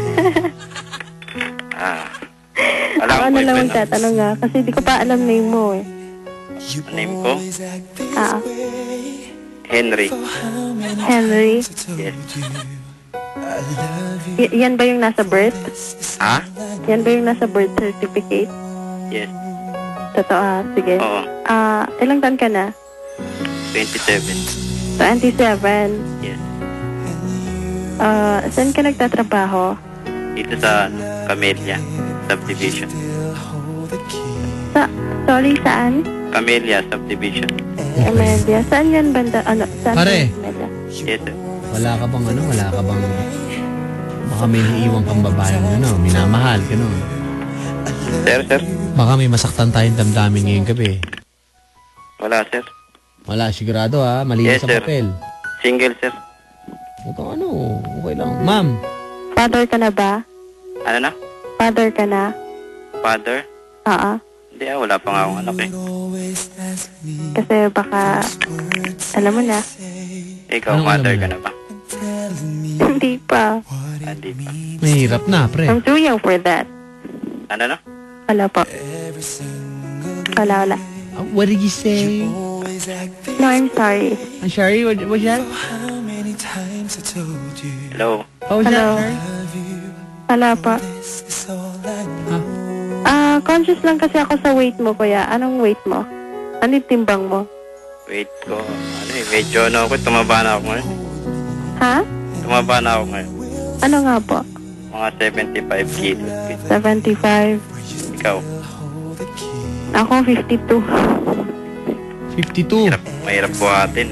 Wala Ako akong na lang boyfriend. magtatanong nga kasi di ko pa alam name mo eh. You Name ko? always act this Ah. way. Henry. How many Henry. times I told Yes. you I love you. Yan ba yung nasa birth? Ha? Yan ba yung nasa birth certificate? Yes. Totoo ha? Sige. Oo. Ilang taon ka na? 27. 27. Yes. Saan ka nagtatrabaho? Dito sa Camellia Subdivision. Sorry, saan? Camellia Subdivision. Amelia. Saan yan banda? Saan Pare. yan, Amelia? Yes, sir. Wala ka bang baka may naiiwan kang babaeng minamahal, gano'n. Sir? Baka may masaktan tayong damdamin ngayong gabi. Wala, sir. Wala, sigurado ha, malinis Yes, sa sir. papel. Single, sir. Huwag kang okay lang. Ma'am, Father ka na ba? Ano na? Father ka na? Father? Oo. Hindi, wala pa nga akong anak eh. Kasi baka, alam mo na. Ikaw, Anong mother alam ka mo na ba? Hindi pa. Hindi pa. mahirap na, pre. I'm too young for that. Ano na? Wala po. Wala. What did you say? No, I'm sorry. I'm sorry, what was that? How many times I told you Hello? What was Hello? that, sir? Wala pa. this is all I know. Conscious lang kasi ako sa weight mo, kuya. Anong weight mo? Ano yung timbang mo? Wait ko. Medyo ako. Tumaba na ako ngayon. Ha? Tumaba na ako ngayon. Ano nga po? Mga 75 kilos. 75. Ikaw? Ako, 52. 52. Mahirap buhatin.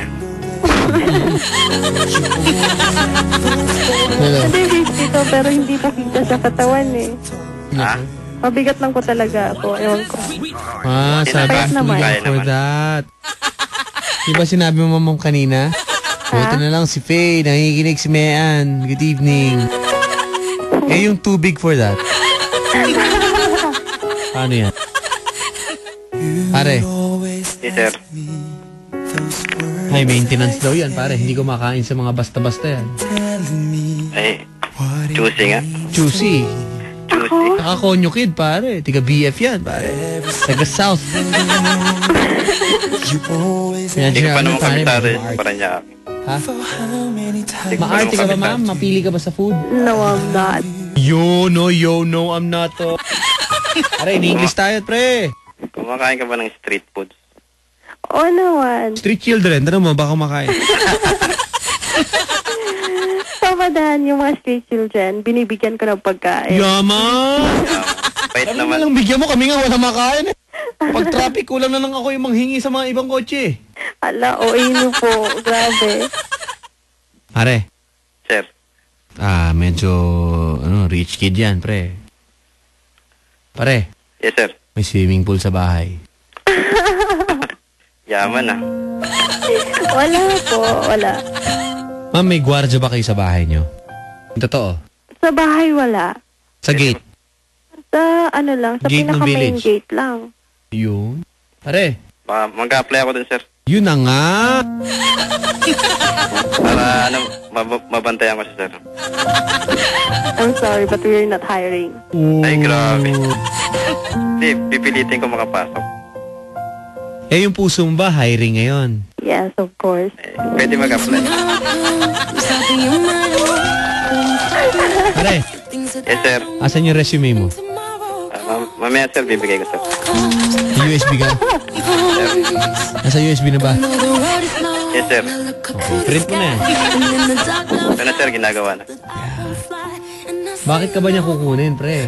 Hello. Hindi 52, pero hindi po kita sa katawan eh. Ha? Mabigat lang po talaga ako. Ewan ko. Sabi Kaya ko naman. for that. Diba sinabi mo mamam kanina? Buti na lang si Faye, nangikinig si Mayan. Good evening. Yung too big for that. Paano yan? Pare. Yes, sir. High maintenance daw yan, pare. Hindi ko makain sa mga basta-basta yan. Ay, juicy nga. Juicy. Juicy. Nakakonyo kid, pare. Tiga BF yan, pare. Taga South. Hindi ka pa naman komentary para niya. Ha? Maarte ka ba, ma'am? Mapili ka ba sa food? No, I'm not. Yo, no, I'm not to. Pare, in-English tayo, pre. Kumakain ka ba ng street foods? Oo naman. Street children, tanong mo, baka makain. Papadaan yung mga street children, binibigyan ko ng pagkain. Yaman! Pait Kami naman. na lang bigyan mo, kami nga wala makain. Pag traffic, kulang na lang ako yung manghingi sa mga ibang kotse. Ala, niyo po. Grabe. Pare. Sir. Medyo, rich kid yan, pre. Pare. Yes, sir. May swimming pool sa bahay. Yaman ah. Wala po, wala. Ma'am, may gwardiya ba kayo sa bahay nyo? Totoo. Sa bahay wala. Sa gate? Sa lang, sa Gate ng pinaka-main village. gate lang. Yun. Pare. Mag-apply ako dun, sir. Yun na nga. Para mabantayan ko siya, sir. I'm sorry, but we're not hiring. Ay, grabe. Hindi, pipilitin ko makapasok. Yung puso mo ba, hiring ngayon? Yes, of course. Pwede mag-apply. Pare. Yes, sir. Asan yung resume mo? Mamaya, sir, bibigay ko, sir. USB ka? Nasa USB na ba? Yes, sir. Okay, print mo na yan. Ito na, sir, ginagawa na. Bakit ka ba niya kukunin, pre?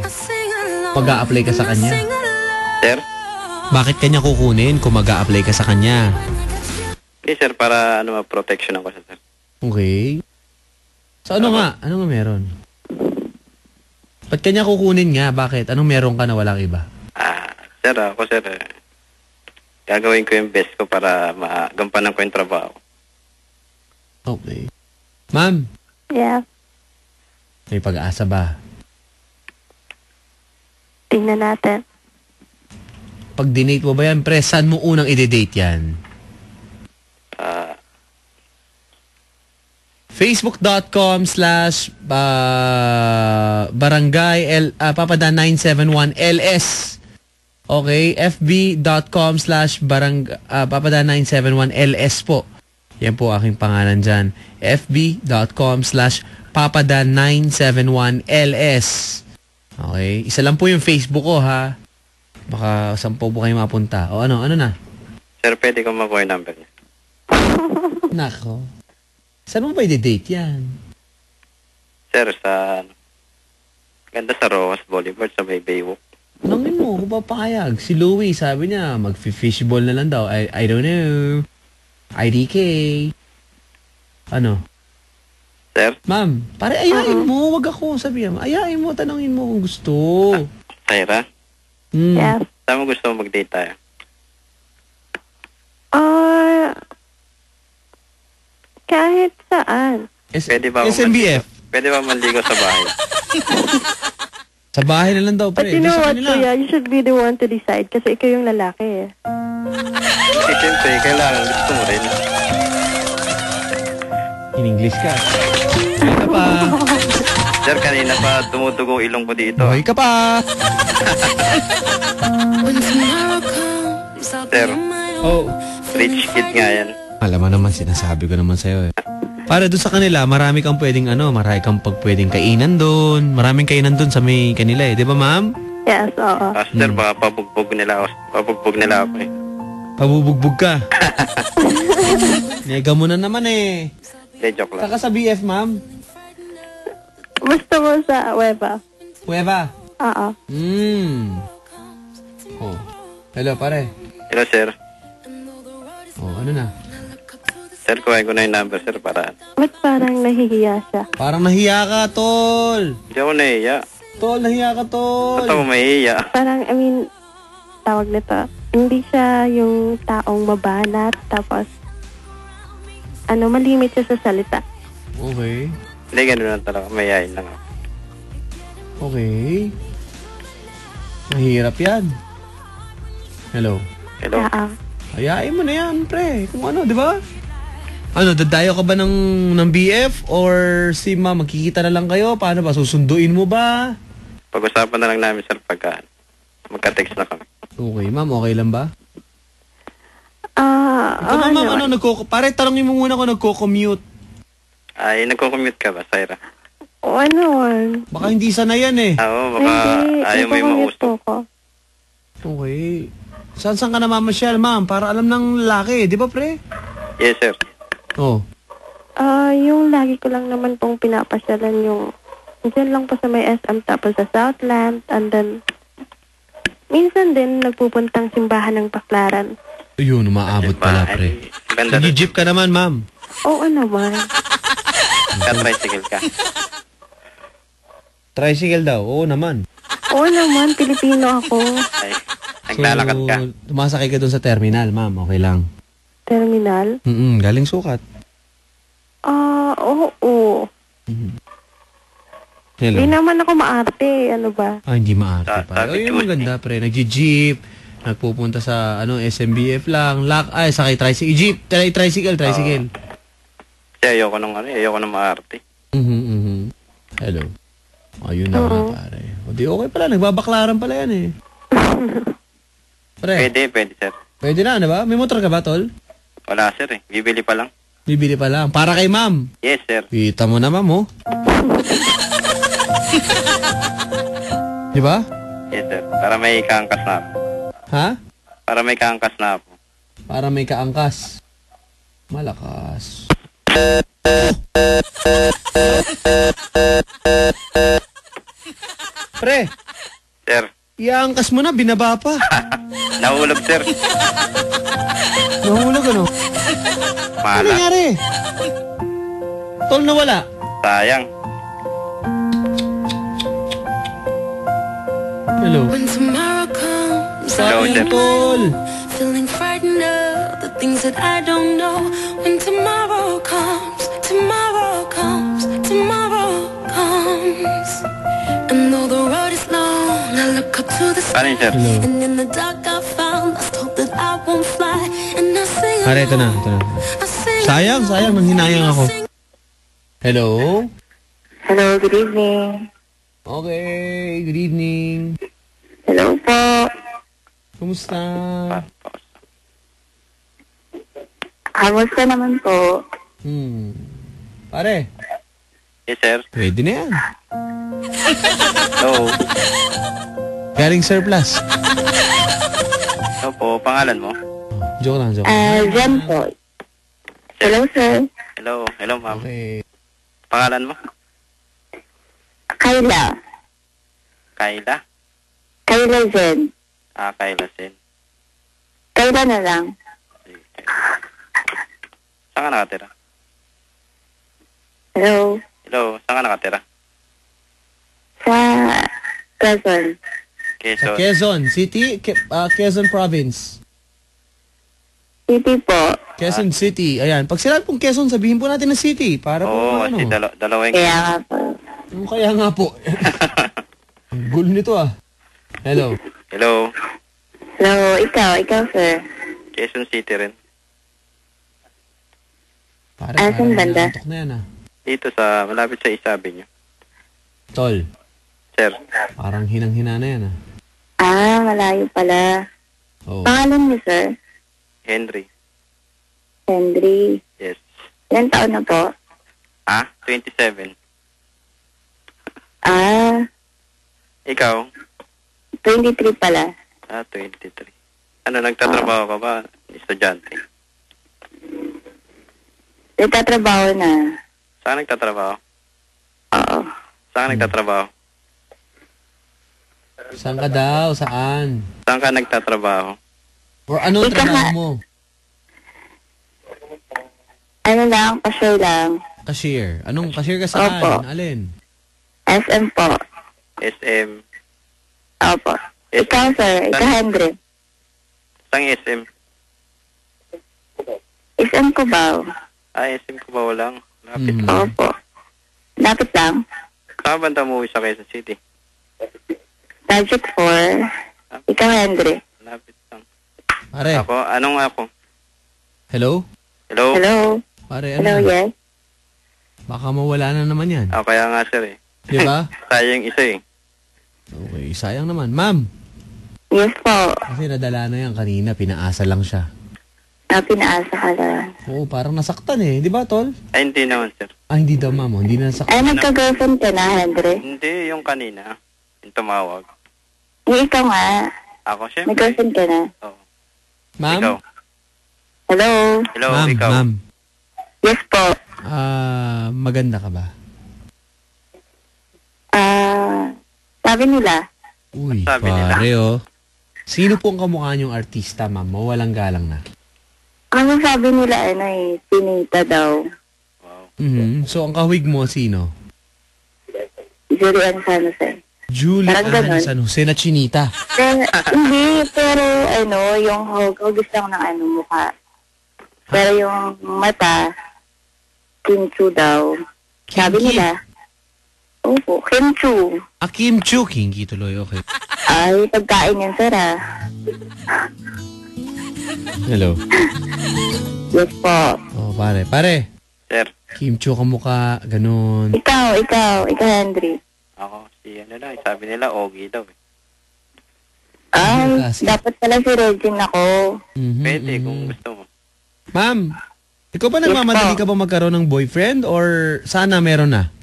Mag-a-apply ka sa kanya? Sir? Bakit kanya kukunin kung mag-a-apply ka sa kanya? Okay, sir, para ma-protection ako siya, sir. Okay. So, ano nga meron? Ba't kanya kukunin nga? Bakit? Anong meron ka na walang iba? Sir, ako, sir, gagawin ko yung best ko para magampanan ko yung trabaho. Okay. Ma'am, Yeah. may pag-asa ba? Tingnan natin. Pag dinate mo ba yan, pre, saan mo unang i-date yan? Facebook.com/barangay Papadan 971LS. Okay, FB.com/Papadan 971LS po. Yan po aking pangalan dyan. FB.com/Papadan 971LS. Okay, isa lang po yung Facebook ko, ha. Baka 10 po kayo mapunta. O ano na? Sir, pwede ko makuha yung number niya. Nako. Saan mo ba i-date yan? Sir, ganda sa Rojas Boulevard sa may Baywalk. Tanongin mo, kung papayag. Si Louie, sabi niya, mag-fishball na lang daw. I don't know. IDK. Ano? Sir? Ma'am, pare ayain mo. Wag ako, sabi niya. Ayain mo, tanongin mo kung gusto. Tyra? Yes. Saan mo gusto mo mag-date tayo? Kahit saan. Pwede ba SMBF? Pwede ba manligo sa bahay? Sa bahay na lang daw, But pre. you know Di sa what, kanila. Kuya? You should be the one to decide kasi ikaw yung lalaki eh. Kasi siyempre, kailangan gusto mo rin. In English ka. Buhay ka pa. Sir, kanina pa dumudugong ilong ko dito. Buhay ka pa. Sir, Oh. rich kid nga yan. Alam mo naman, sinasabi ko naman sa'yo eh. Para doon sa kanila, marami kang pwedeng marami kang pwedeng kainan doon. Maraming kainan doon sa may kanila eh. Di ba, ma'am? Yes, oo. Sir, baka pabugbog nila ako eh. Pabubugbog ka. Nega mo na naman eh. Hindi, joke lang. Saka sa BF, ma'am? Gusto mo sa Weba? Huweba. Oo. Oh. Hello, pare. Hello, sir. Oh, ano na? Sir, kuhain ko na yung number, sir, para... Ba't parang nahihiya siya? Parang nahiya ka, tol. Hindi ako nahiya. Tol, nahiya ka, tol. Ba't ako mahiya? Parang, tawag nito, hindi siya yung taong mabanat, tapos, malimit siya sa salita. Okay. Hindi, gano'n lang talaga. Mayayain lang ako. Okay. Mahirap yan. Hello. Hello? Ayain mo na yan, pre. Kung ano, di ba? Ano, dadayo ka ba ng BF? Or si ma, magkikita na lang kayo? Paano ba? Susunduin mo ba? Pag-usapan na lang namin, sir, pagka magka-text na kami. Okay, ma'am. Okay lang ba? Ano? Pare, tanongin mo muna kung nagko-commute. Ay, nagko-commute ka ba, Syra? O ano? Baka hindi sana yan eh. Oo, baka ayaw mo yung mausap. Okay. Saan ka namamasyal, ma'am? Para alam ng lalaki, di ba, pre? Yes, sir. Oh. Yung lagi ko lang naman pong pinapasyalan yung dyan lang po sa may SM tapos sa Southland and then minsan din nagpupuntang simbahan ng Baclaran. Ayun, umaabot pala, pre. Nag-jeep ka naman, ma'am. Oo naman. Ka-tricycle ka. Tricycle daw, oo naman. Oo naman, Pilipino ako. Ay, naglalakad ka. Tumasakay ka doon sa terminal, ma'am. Okay lang. Terminal? Galing sukat. Oo. Hello. Hindi naman ako maarte, ano ba? Hindi maarte pa. Yung maganda, pre. Nag-jeep, nagpupunta sa SMBF lang. Sakay tricycle. Jeep, tricycle. Kasi ayoko nang maarte. Hello. Ayun na nga, pare. O di okay pala, nagbabaklaran pala yan eh. Pre. Pwede, sir. Pwede na, ba? May motor ka ba, tol? Wala, sir eh. Bibili pa lang. Bibili pa lang. Para kay ma'am. Yes, sir. Kita mo na, ma'am, oh. Di ba? Yes, sir. Para may kaangkas na ako. Ha? Para may kaangkas na ako. Para may kaangkas. Malakas. Pre. Sir. Iangkas mo na, binaba pa. Nahulog, sir. Nahulog, ano? Mahala. Ano nangyari? Tol, nawala. Sayang. Hello. When tomorrow comes, Hello, sir. Tol. feeling frightened of the things that I don't know. When tomorrow comes, tomorrow comes, tomorrow comes. And though the road is long, I look up to the sky. Sir. And in the dark I found, I hope that I won't fly. And I sing Pare, ito na. Sayang, nanghinayang ako. Hello? Hello, good evening. Okay, good evening. Hello po. Kumusta? Kamusta naman po? Pare. Yes, sir. Pwede na yan. Hello. Galing surplus. Hello po. Pangalan mo? Joke lang. Zen po. Hello, sir. Hello, ma'am. Okay. Pangalan mo? Kayla. Kayla Zen. Kayla Zen. Kayla na lang. Saan ka nakatira? Hello. Saan ka nakatira? Sa Quezon. Sa Quezon City, Quezon Province. City po. Quezon City. Ayan. Pag sila pong Quezon, sabihin po natin na city. Para po kasi dalawa yung... Kaya nga po. Kaya nga po. Gulo nito ah. Hello. Hello. Ikaw, sir. Quezon City rin. Saan banda? Na yan ah. Dito malapit sa Isabi nyo. Tol. Sir. Parang hinang-hina na yan ah. Malayo pala. Oh. Pangalan niyo, sir? Henry. Yes. Ilan taon na po? 27. Ikaw? 23 pala. 23. Ano, nagtatrabaho ka ba? Estudyante? Nagtatrabaho na. Saan nagtatrabaho? Oo. Saan nagtatrabaho? Saan ka daw? Saan? Saan ka nagtatrabaho? Or anong trabaho mo? Ano lang, cashier lang. Cashier. Anong cashier ka saan? Opo. Alin? SM po. SM. Opo. SM. Ikaw, sir. Ikaw, Henry. Sang SM. SM ko ba? SM ko ba walang? Lapit. Opo. Lapit lang. Saan banda mo sa Quezon City? Project 4. Ikaw, Henry. Lapit lang. Pare. Ako? Hello? Hello? Hello. Pare, Hello, yes. Baka mawala na naman yan. Kaya nga sir eh. Di ba? Sayang isa eh. Okay, sayang naman. Ma'am. Yes po. Kasi nadala na yan kanina. Pinaasa lang siya. Pinaasa ka lang. Oo, parang nasaktan eh. Di ba, Tol? Ay, hindi naman sir. Hindi daw, ma'am. Hindi na nasaktan. Ay, nagka-girlfriend ka na, Henry? Hindi, yung kanina. Yung tumawag. Ikaw nga. Ako syempre. Nag-girlfriend ka na? Oo. Ma'am? Ikaw. Hello? Hello, Ma'am, ikaw. ma'am. Yes po. Maganda ka ba? Sabi nila. Uy, Sabi pare oh. Sino po ang kamukha niyong artista, ma'am? Mawalang galang na. Ano sabi nila, Sinita daw. So, ang kahawig mo, sino? Julian San Jose. Julian San Jose na Chinita. Hindi, pero yung hugis lang ng mukha. Pero yung mata, Kim Chu daw. Sabi nila. Opo, Kim Chu. Kim Chu. Kinky tuloy, okay. Ay, pagkain yan, sir, Hello. Yes po. Oh, pare. Pare. Sir. Kim Chu ka mukha, ganun. Ikaw, Henry. Ako, sabi nila, Ogie daw eh. Ay, dapat pala si Regine ako. Pwede, kung gusto mo. Ma'am, ikaw ba nagmamadali ka ba magkaroon ng boyfriend or sana meron na?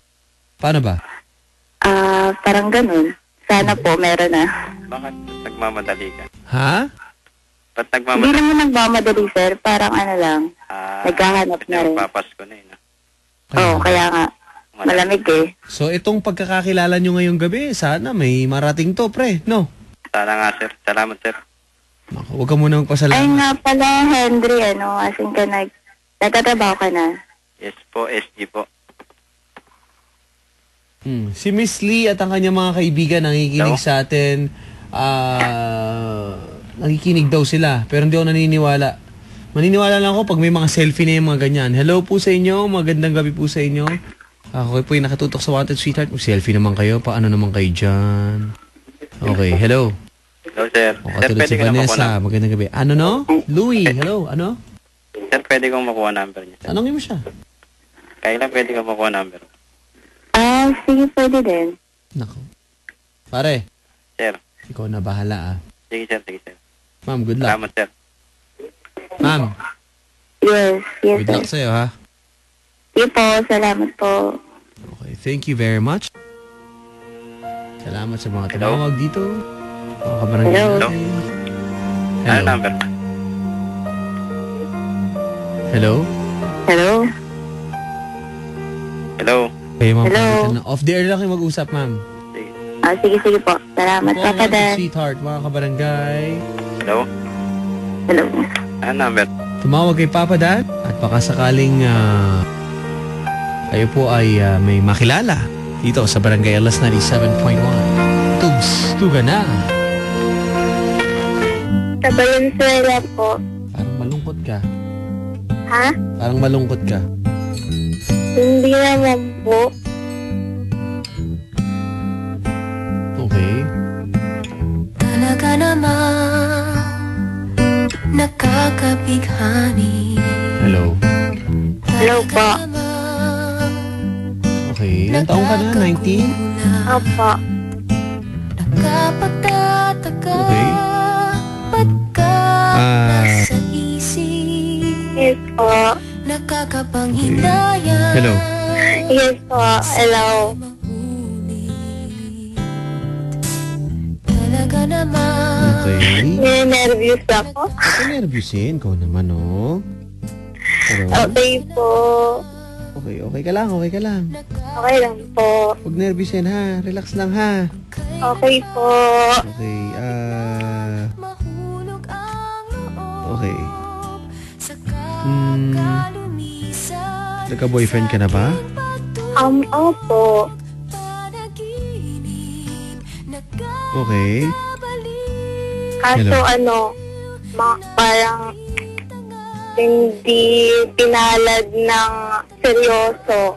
Paano ba? Parang ganun. Sana po, meron na. Bakit nagmamadali ka? Ha? Ba't Hindi nagmamadali? naman nagmamadali, sir. Parang lang. Naghahanap na rin. Papasko na eh. Oo, kaya nga. Malamig eh. So, itong pagkakakilala nyo ngayong gabi, sana may marating to, pre, no? Sana nga, sir. Salamat, sir. Naku, huwag ka muna magpasalamat. Ay nga pala, Henry, as in ka nagtatrabaho ka na? Yes po, SG po. Si Miss Lee at ang kanyang mga kaibigan nakikinig sa atin. Nakikinig daw sila, pero hindi ako naniniwala. Maniniwala lang ako pag may mga selfie na yung mga ganyan. Hello po sa inyo, magandang gabi po sa inyo. Ako po yung nakatutok sa Wanted Sweetheart. Selfie naman kayo, paano naman kayo dyan? Okay, hello. Hello, sir. Sir, Katulad pwede si ko na makuha Vanessa, magandang gabi. Ano no? Louie, hello, ano? Sir, pwede kong makuha number niya. Sir. Tanongin mo siya. Kailan pwede kong makuha number? Sige, pwede din. Nako. Pare. Sir. Ikaw na bahala Sige, sir. Ma'am, good luck. Salamat, sir. Ma'am. Yes, Good luck sir. sa'yo, ha? Sige po, salamat po. Okay, thank you very much. Salamat sa mga tumawag dito. Mga kabarangay Hello. natin. Ano number? Hello? Hello? Hello? Okay, ma'am. Hello? Off the air lang kayo mag-usap, ma'am. Sige po. Salamat, Ito po, Papa ma'am, Dan. sweetheart, mga kabarangay. Hello? Hello? Ano number? Tumawag kay Papa Dan at baka sakaling kayo po ay may makilala dito sa Barangay Alas 97.1. Tuga na. Sa Valenzuela po. Parang malungkot ka. Ha? Parang malungkot ka. Hindi naman po. Okay. Talaga namang nakakabighani. Hello. Hello po. Okay. Ilang taong ka na? 19? Opo. Nakapagtataka. Okay. Ba't ka Ah. nasa isip? Yes po. Nakakapanghinayang. Hello. Yes po. Hello. Talaga naman. Okay. Nervous ako. Ito nervyusin. Ikaw naman, oh. Hello. Okay po. Okay ka lang, okay ka lang. Okay lang po. Huwag nervyusin, ha? Relax lang, ha? Okay po. Okay, okay. Nagka-boyfriend ka na ba? Opo. Okay. Kaso Hello? parang hindi pinalad ng seryoso.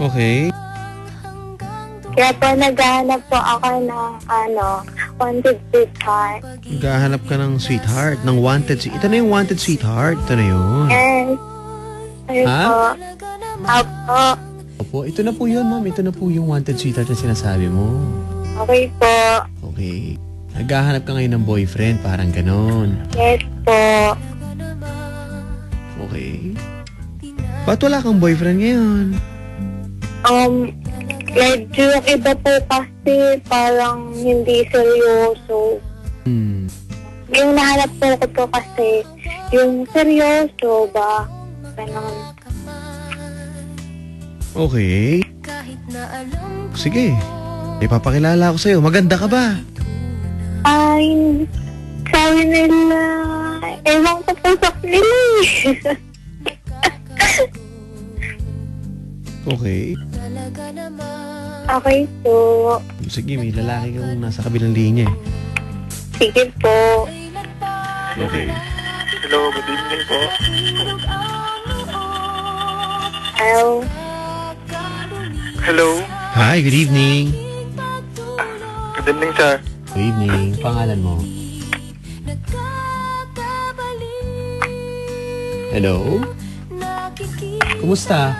Okay. Kaya po naghahanap po ako ng wanted sweetheart. Maghahanap ka ng sweetheart, ng wanted sweetheart. Ito na yung wanted sweetheart. Ito na yun. Yes. Ayun Ha? po. Opo. Opo, ito na po yun, ma'am. Ito na po yung wanted sweetheart na sinasabi mo. Okay po. Okay. Naghahanap ka ngayon ng boyfriend, parang ganon. Yes po. Okay. Ba't wala kang boyfriend ngayon? Medyo yung iba po kasi parang hindi seryoso. Yung nahanap ko po kasi yung seryoso ba? Ganun. Okay. Sige. Ipapakilala ako sa'yo. Maganda ka ba? Ay, sabi nila, ewan ko po sa nila Okay. Okay po. Sige, may lalaki kang nasa kabilang linya eh. Sige po. Okay. Hello, good evening po. Hello. Hello. Hi, good evening. Good evening, sir. Good evening. Pangalan mo? Hello? Kumusta?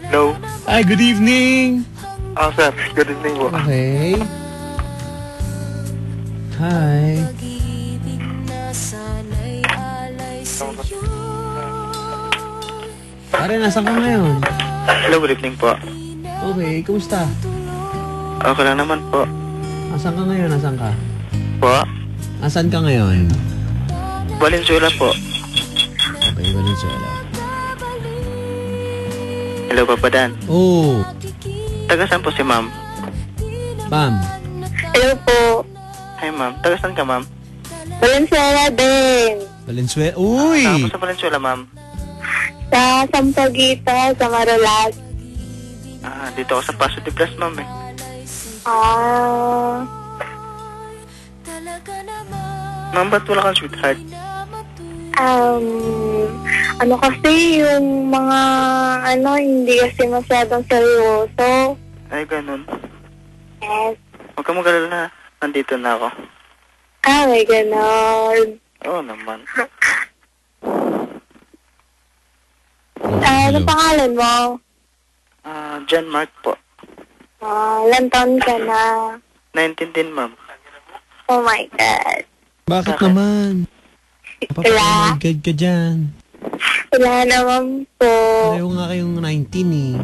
Hello. Hi, good evening. Sir. Good evening po. Okay. Hi. Pare, nasan ka ngayon? Hello, good evening po. Okay, kumusta? Okay lang naman po. Asan ka ngayon? Asan ka? Po? Asan ka ngayon? Valenzuela po. Okay, Valenzuela. Hello, Papa Dan. Oh, Taga saan po si ma'am? Pam. Hello po. Hi, ma'am. Taga saan ka, ma'am? Valenzuela din. Valenzuela. Uy! Saan po sa Valenzuela, ma'am? Sa Sampaguita, sa Marolas. Dito ako sa Paso de Blas, ma'am eh. Ma'am, ba't wala kang sweetheart? Ano kasi yung mga hindi kasi masyadong seryoso. Ay, ganun. Yes. Huwag ka mag-alala. Nandito na ako. May ganon. Oo naman. Ano pangalan mo? John Mark po. Ilan taon ka na? 19 din, ma'am. Oh my God. Bakit naman? Wala. Napapagod ka dyan. Wala naman po. Pareho nga kayong 19 eh.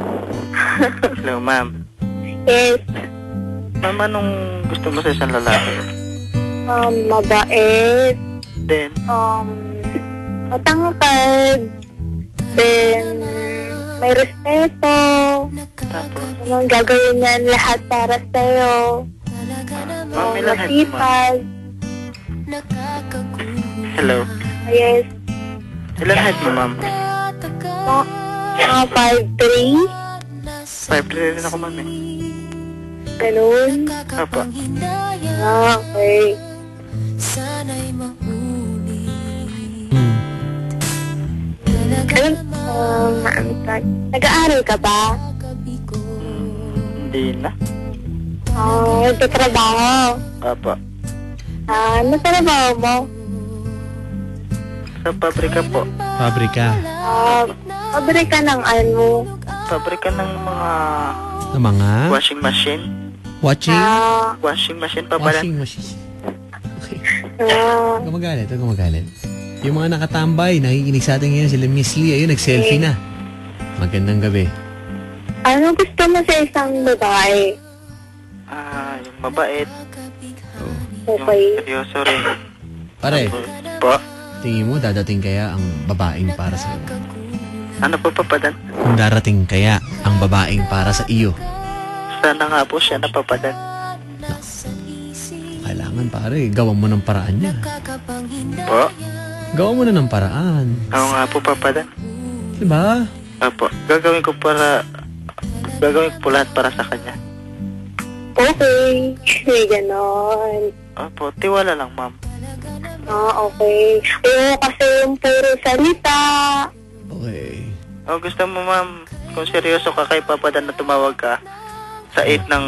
Hello, ma'am. Yes. Ma'am, anong gusto mo sa isang lalaki? Mabait. Then? Matangkad. Then, may respeto. Tapos? Gagawin niya lahat para sa'yo. Ma'am, ilan height mo, ma'am? Masipag. Hello? Yes. Ilan height mo, ma'am? 5'3". 5'3" rin ako, ma'am eh. Ganun. Apo. Okay. Nag-aaral ka ba? Hindi na. Nagtatrabaho. Apo. Ano trabaho mo? Sa pabrika po. Pabrika. Pabrika ng ano? Pabrika ng mga Ng mga? washing machine. Watching? Washing machine pa pala. Washing machine. Okay. Huwag ka magalit, huwag ka magalit. Yung mga nakatambay, nakikinig sa atin ngayon, sila Miss Lee, ayun, nag-selfie na. Magandang gabi. Ano gusto mo sa isang babae? Yung mabait. Okay. Yung seryoso rin. Pare, Po? tingin mo, dadating kaya ang babaeng para sa iyo? Ano po, Papadan? Kung darating kaya ang babaeng para sa iyo? Sana nga po siya na, Papadan. Kailangan pare, gawan mo ng paraan niya. Po? Gawa mo na ng paraan. Ako nga po, Papa Dan. Diba? Apo, gagawin ko po lahat para sa kanya. Okay. May ganon. Apo, tiwala lang, ma'am. Okay. Ayaw kasi yung puro salita. Okay. Gusto mo, ma'am, kung seryoso ka kay Papa Dan na tumawag ka, sa 8 ng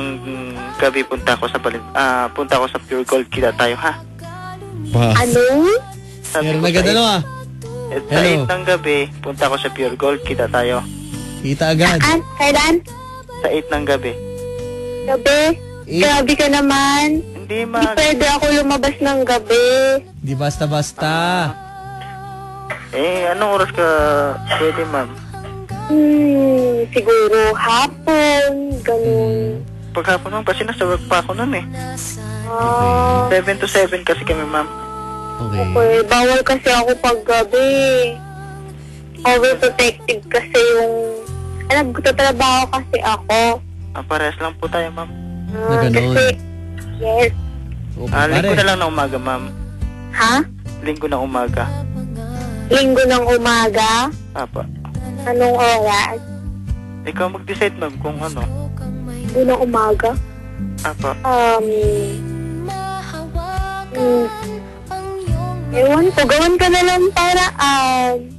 gabi punta ako sa Pure Gold, kita tayo, ha? Wow. Ano? Meron na ganda ah. Sa 8 ng gabi, punta ako sa Pure Gold, kita tayo. Kita agad. Kailan? Sa 8 ng gabi. Gabi? Grabe ka naman. Hindi, Hindi pwede ako lumabas ng gabi. Di basta-basta. Anong oras ka pwede, ma'am? Siguro hapon, ganun. Paghapon, ma'am, kasi nasa work pa ako nun eh. 7 to 7 kasi kami, ma'am. Okay. Bawal kasi ako pag gabi. Overprotective kasi yung... nagtatrabaho kasi ako. Parehas lang po tayo, ma'am. Na ganun. Kasi, yes. Linggo na lang na umaga, ma'am. Ha? Linggo na umaga. Linggo ng umaga? Apa. Anong oras? Ikaw mag-decide, ma'am, kung ano. Linggo ng umaga? Apa. Ewan ko, gawin ka na lang para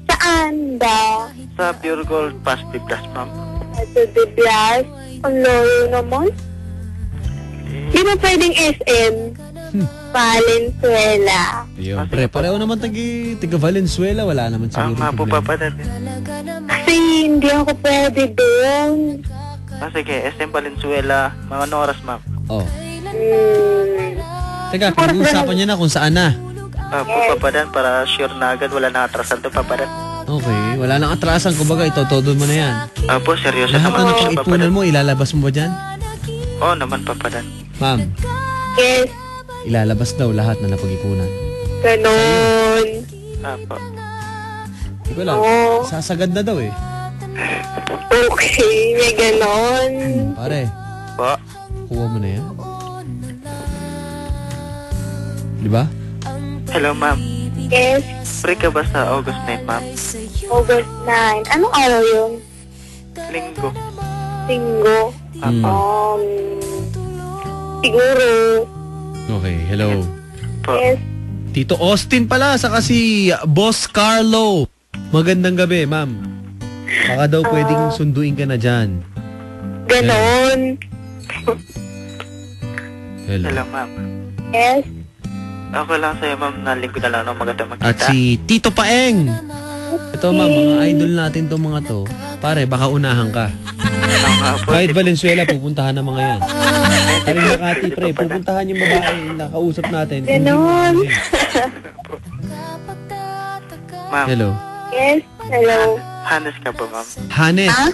saan ba? Sa Pure Gold Past the Blast, ma'am. At the Blast? Ang loro naman? Di ba pwedeng SM? Valenzuela. Ayun, pre, pareho naman tiga Valenzuela, wala naman siguro po, problema. Papa Dan. Kasi hindi ako pwede doon. Sige, SM Valenzuela. Mga ano oras, ma'am? Teka, pinag-uusapan niya na kung saan na. Po, Papa Dan, para sure na agad. Wala na atrasan to, Papa Dan. Okay, wala nang atrasan. Kumbaga, ito-todo mo na yan. Po, seryoso Lahat naman na siya, ng Papa pang-ipunan Dan. mo, ilalabas mo ba dyan? Oo naman, Papa Dan. Ma'am, Yes, ilalabas daw lahat na napag-ipunan. ganon. Po. Hindi ko lang, sasagad na daw eh. Okay, may ganon. Pare, Po. kuha mo na yan. Di ba? Hello, ma'am. Yes, Free ka ba sa August 9, ma'am? August 9. Anong araw yun? Linggo. Linggo. Siguro. Okay, hello. Po. Yes. Tito Austin pala, saka si Boss Carlo. Magandang gabi, ma'am. Baka daw pwedeng sunduin ka na dyan. Ganon. Hello. Hello, ma'am. Yes. Ako lang sa'yo, ma'am, na linggo na lang na maganda magkita. At si Tito Paeng. Ito, ma'am, mga idol natin itong mga to. Pare, baka unahan ka. Kahit Valenzuela, pupuntahan ng mga yan. Pero Makati, pre, pupuntahan yung babae na kausap natin. Ganon. Ma'am. Hello. Yes. Hello. Hanes ka ba, ma'am? Hanes. Ha?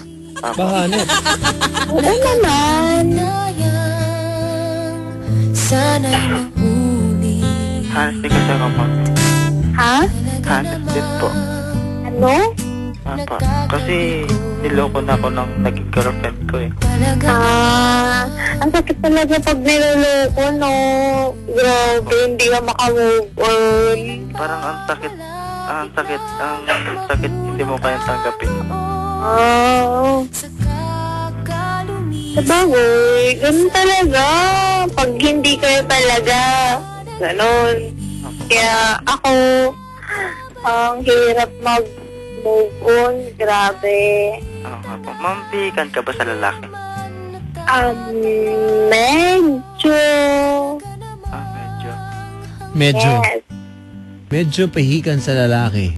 Ba, Hanes? Wala naman. Hanes din kasi ako, ma'am. Ha? Hanes din po. Ano? Kasi niloko na ako ng naging girlfriend ko eh. Ang sakit talaga pag niloloko, no? Grabe, hindi ka makamove on. Parang ang sakit, hindi mo kayang tanggapin. Sabagay, ganun talaga. Pag hindi kayo talaga, ganon. Kaya ako, ang hirap mag-move on, grabe. Ma'am, bihikan ka ba sa lalaki? Medyo. Medyo. Yes. Medyo pahikan sa lalaki.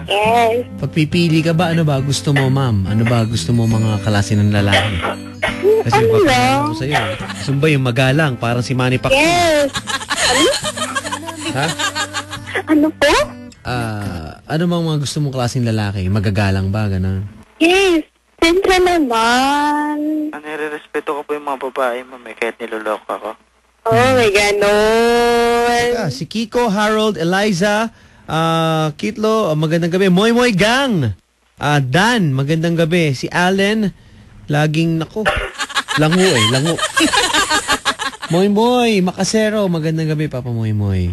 Yes. Pagpipili ka ba, ano ba gusto mo, ma'am? Ano ba gusto mo mga klase ng lalaki? Kasi Ano papakita lang? ko sa'yo. Gusto mo ba yung magalang, parang si Manny Pacquiao? Yes. Ha? Ano po? Ano bang mga gusto mong klaseng lalaki? Magagalang ba, gano'n? Yes. Siyempre naman. Nire-respeto ko po yung mga babae, ma'am, kahit niloloko ako. Oh, may ganon. Si Kiko, Harold, Eliza, Kitlo, magandang gabi. Moy Moy Gang. Dan, magandang gabi. Si Allen, laging, lango eh, lango. Moy Moy, Makasero, magandang gabi, Papa Moy Moy.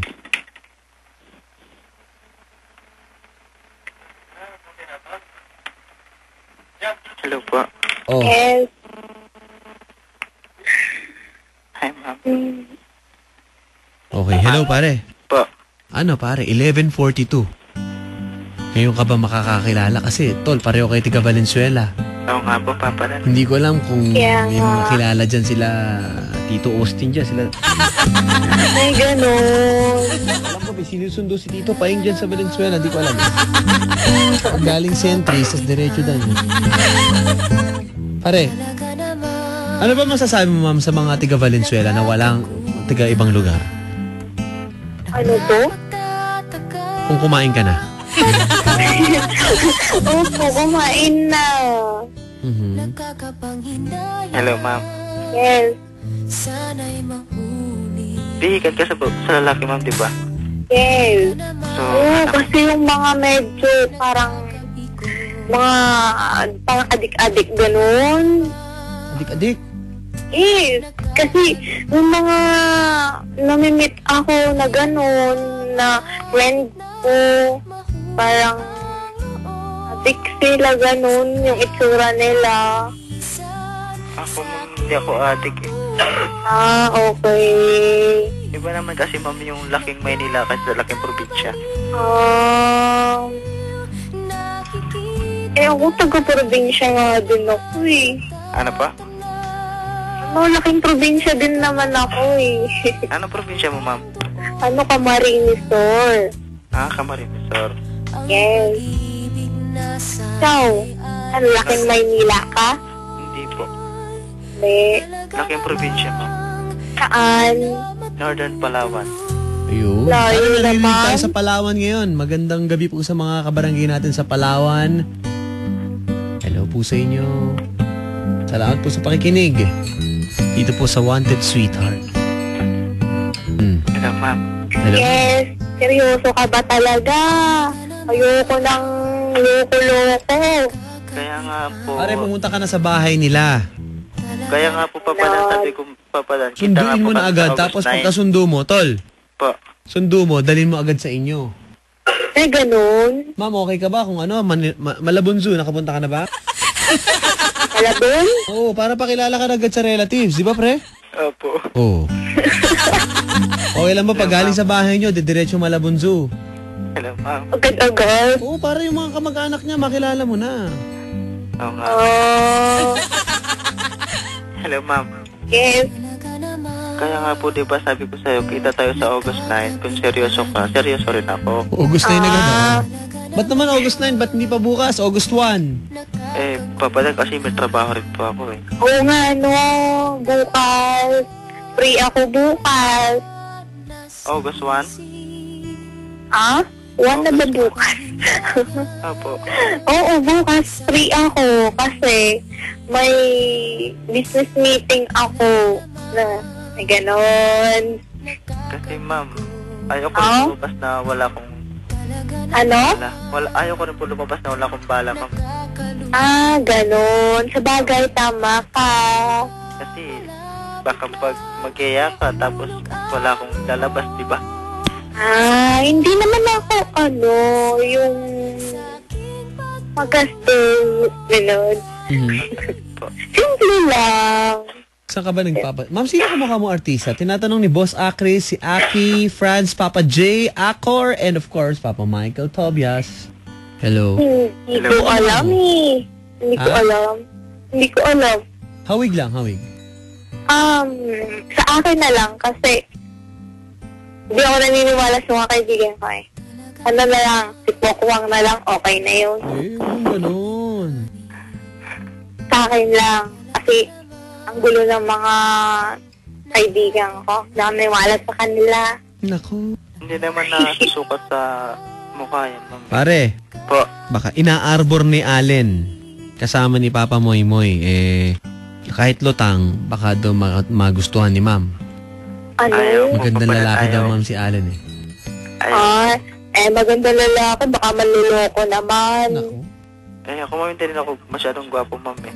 Hello po. Oh, Yes. Hi, ma'am. okay. Hello, pare. Po. Ano, pare? 11:42. Ngayon ka ba makakakilala? Kasi, tol, pareho kayo tiga Valenzuela. Oo nga po, Papa Dan. Hindi ko alam kung Kaya may mga nga. kilala dyan sila. Tito Austin dyan. Sila. May ganun. Alam ko, may sinusundo si Tito Paing dyan sa Valenzuela. Hindi ko alam. Galing Sentry, sa diretso dyan. Pare, ano ba masasabi mo, ma'am, sa mga tiga Valenzuela na walang tiga ibang lugar? Ano po? Kung kumain ka na. Opo, kumain na. Mhm. Hello, ma'am. Yes. Bihikan ka sa lalaki, ma'am, di ba? Yes. So, Oo, kasi yung mga medyo parang parang adik-adik ganun. Adik-adik. Yes. Kasi yung mga namimit ako na ganun, na friend ko, parang adik sila ganun, yung itsura nila. ako, ma'am, hindi ako adik eh. Ah, okay. Iba naman kasi, ma'am, yung laking Maynila kasi sa laking probinsya. Ako taga-probinsya nga din ako eh. Ano pa? Laking probinsya din naman ako eh. Anong probinsya mo, ma'am? Camarines Sur. Camarines Sur. Yes. Ikaw, laking Maynila ka? Hindi po. Hindi. Laking probinsya, ma'am. Saan? Northern Palawan. Ayun. Layo Paano narinig naman. tayo sa Palawan ngayon? Magandang gabi po sa mga kabarangay natin sa Palawan. Hello po sa inyo. Salamat po sa pakikinig. Dito po sa Wanted Sweetheart. Hello, ma'am. Hello? Yes. Seryoso ka ba talaga? Ayoko ng loko-loko. Kaya nga po... Pare, pumunta ka na sa bahay nila. Kaya nga po, Papa Dan, sabi ko, Papa Dan, kita nga Sunduin po mo na kami agad. sa August Tapos 9. pagkasundo mo, tol. Po. Sundo mo, dalhin mo agad sa inyo. Ganun? Ma'am, okay ka ba kung ano, Malabon nakapunta ka na ba? Malabon? Oo, para pakilala ka na agad sa relatives, di ba, pre? Opo. Oo. Okay lang ba pag galing sa bahay nyo, didiretso Malabon Zoo? Hello, ma'am. Agad-agad? Oo, para yung mga kamag-anak niya, makilala mo na. Oo nga. Hello, ma'am. Yes. Kaya nga po, di ba, sabi ko sa'yo, kita tayo sa August 9. Kung seryoso ka, seryoso rin ako. August 9 na gano'n. Ba't naman August 9? Ba't hindi pa bukas? August 1. Eh, Papa Dan, kasi may trabaho rin po ako eh. Oo nga, no. Bukas. Free ako bukas. August 1? Ah? 1 na ba bukas? Opo. Oo, bukas free ako kasi may business meeting ako na ganon. Kasi, ma'am, ayaw ko rin lumabas na wala akong... Ano? Ayaw ko rin po lumabas na wala akong bala, ma'am. Ah, ganon. Sabagay, tama ka. Kasi, baka pag magyaya ka, tapos wala akong lalabas, di ba? Ah, hindi naman ako, yung magastos, ganon. Simple lang. Saan ka ba nagpapa... Ma'am, sino ka mukha mo artista? Tinatanong ni Boss Acris, si Aki, Franz, Papa J, Acor, and of course, Papa Michael Tobias. Hello. Hindi ko alam eh. Hindi ko alam. Hindi ko alam. Hawig lang, hawig. Sa akin na lang kasi hindi ako naniniwala sa mga kaibigan ko eh. Ano na lang, si Pokwang na lang, okay na yun. Eh, ganun. Sa akin lang. Kasi ang gulo ng mga kaibigan ko. Hindi ako naniniwala sa kanila. Naku. Hindi naman nasusukat sa mukha yan, ma'am. Pare, Po. baka ina-arbor ni Allen kasama ni Papa Moy Moy, kahit lutang, baka daw magustuhan ni Ma'am. Ano? Magandang lalaki daw, Ma'am, si Allen eh. Magandang lalaki, baka manluloko naman. Naku. Ako, ma'am, hindi rin ako masyadong gwapo, ma'am eh.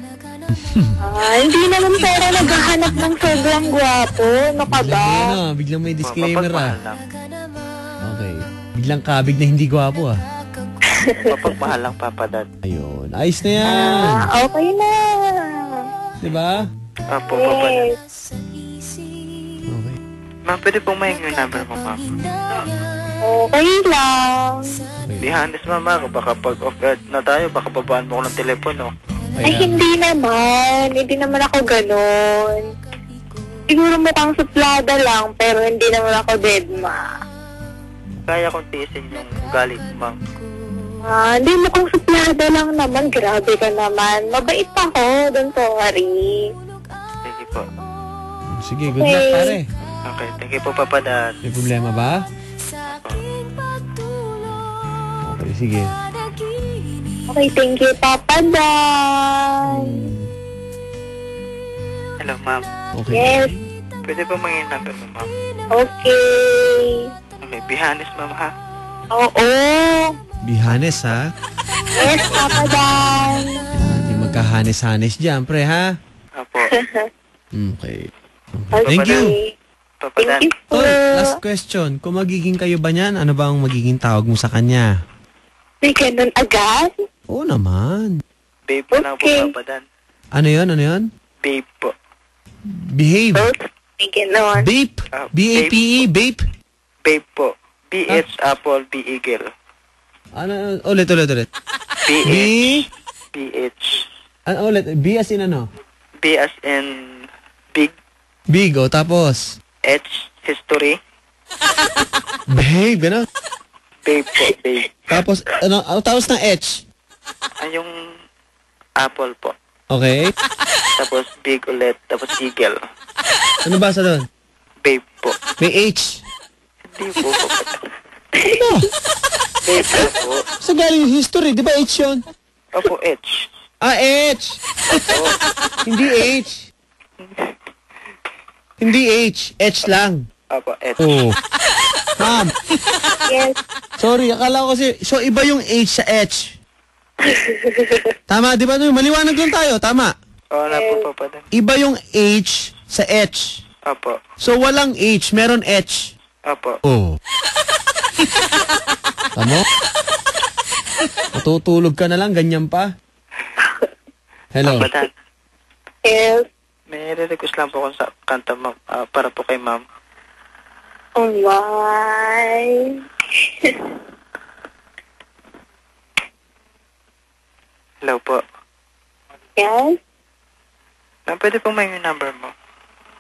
Hindi naman pero naghahanap ng sobrang gwapo. Ano ka ba? Biglang may disclaimer Mapagmahal lang. Okay. Biglang kabig na hindi gwapo Mapagmahal lang, Papa Dan. Ayun. Ayos na yan. Okay na. Diba? Opo, Papa Dan. Yes. Okay. Ma'am, pwede pong mahingi yung number mo, ma'am. Okay lang. Di honest, mama. Baka pag off-guard na tayo, baka babaan mo ko ng telepono. Ay, hindi naman. Hindi naman ako ganon. Siguro mukhang suplada lang, pero hindi naman ako deadma. Kaya kong tiisin yung galit, ma'am. Hindi mukhang suplada lang naman. Grabe ka naman. Mabait ako. Don't worry. Sige po. Sige, good luck, pare. Okay, thank you po, Papa Dan. May problema ba? Okay, sige. Okay, thank you, Papa Dan. Hello, ma'am. Okay. Yes. Pwede po mahingi yung number mo, ma'am. Okay. Okay, be honest, ma'am, ha? Oo. Bihanes, ha? Yes, Papa Dan. Hindi magkahanes-hanes dyan, pre, ha? Opo. Okay. Okay. Thank you. Papa Dan. Thank you po. Tol, last question. Kung magiging kayo ba niyan, ano ba ang magiging tawag mo sa kanya? May ganun agad? Oo naman. Babe po lang po, Okay. Papa Dan. Ano yun? Ano yun? Babe po. Behave. May ganun. Bape. B-A-P-E. Bape. Babe po. B-H Apple, B Eagle. Ano? Ulit. B-H. B? B-H. Ano ulit? B as in ano? B as in big. Big. O, tapos? H, history. Behave. Gano'n? Babe po, babe. Tapos, ano? Tapos ng H. Ay, yung apple po. Okay. Tapos big ulit. Tapos eagle. Ano ba sa doon? Babe po. May H. Hindi po, Papa Dan. Ano? Babe po. Sa galing yung history. Di ba H yun? Opo, H. Ah, H. Hindi H. Hindi H. H lang. Opo, H. Oh. Ma'am, Yes. sorry. Akala ko kasi, so iba yung H sa H. Tama, di ba? Maliwanag lang tayo. Tama. Oo na po, Papa Dan. Iba yung H sa H. Opo. So walang H, meron H. Opo. Oh. Tamo? Matutulog ka na lang, ganyan pa. Hello. Papa Dan. Yes. May request lang po kung sa kanta, ma'am. Para po kay ma'am. Oh my. Hello po. Yes. Ma'am, pwede po may number mo.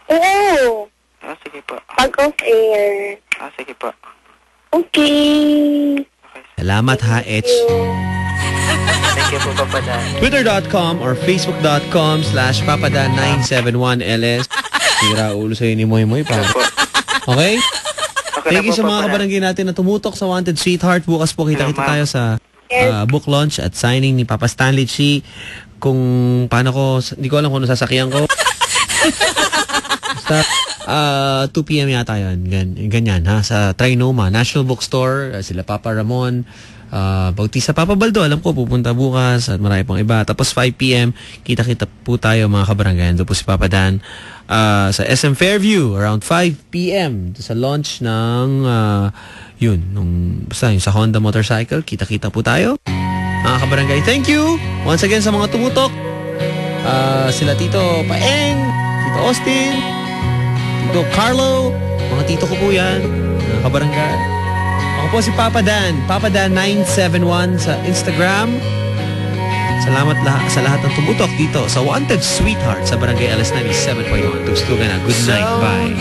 Oo. Sige po. Pag off air. Sige po. Okay. Salamat ha, H. Thank you po, Papa Dan. Twitter.com or Facebook.com/papadan971ls. Sira ulo sa'yo ni Moy Moy pa. Okay? Okay Thank na you po, sa mga Papa Dan. kabarangay natin na tumutok sa Wanted Sweetheart. Bukas po kita-kita tayo sa book launch at signing ni Papa Stanley Chi. Kung paano ko, hindi ko alam kung ano sasakyan ko. Basta 2 p.m. yata yun. Ganyan ha. Sa Trinoma National Bookstore. Sila Papa Ramon. Bautista Papa Baldo. Alam ko pupunta bukas at marami pang iba. Tapos 5 p.m. Kita-kita po tayo mga kabarangay. Doon po si Papa Dan. Sa SM Fairview around 5 p.m. sa launch ng basta yung sa Honda motorcycle. Kita-kita po tayo. Mga kabarangay, thank you once again sa mga tumutok. Sila Tito Paeng, Tito Austin, Tito Carlo, mga tito ko po yan, mga kabarangay. Ako po si Papa Dan, Papa Dan 971 sa Instagram. Salamat sa lahat ng tumutok dito sa Wanted Sweetheart sa Barangay LS 97.1. Tugstugan na. Good night. Bye.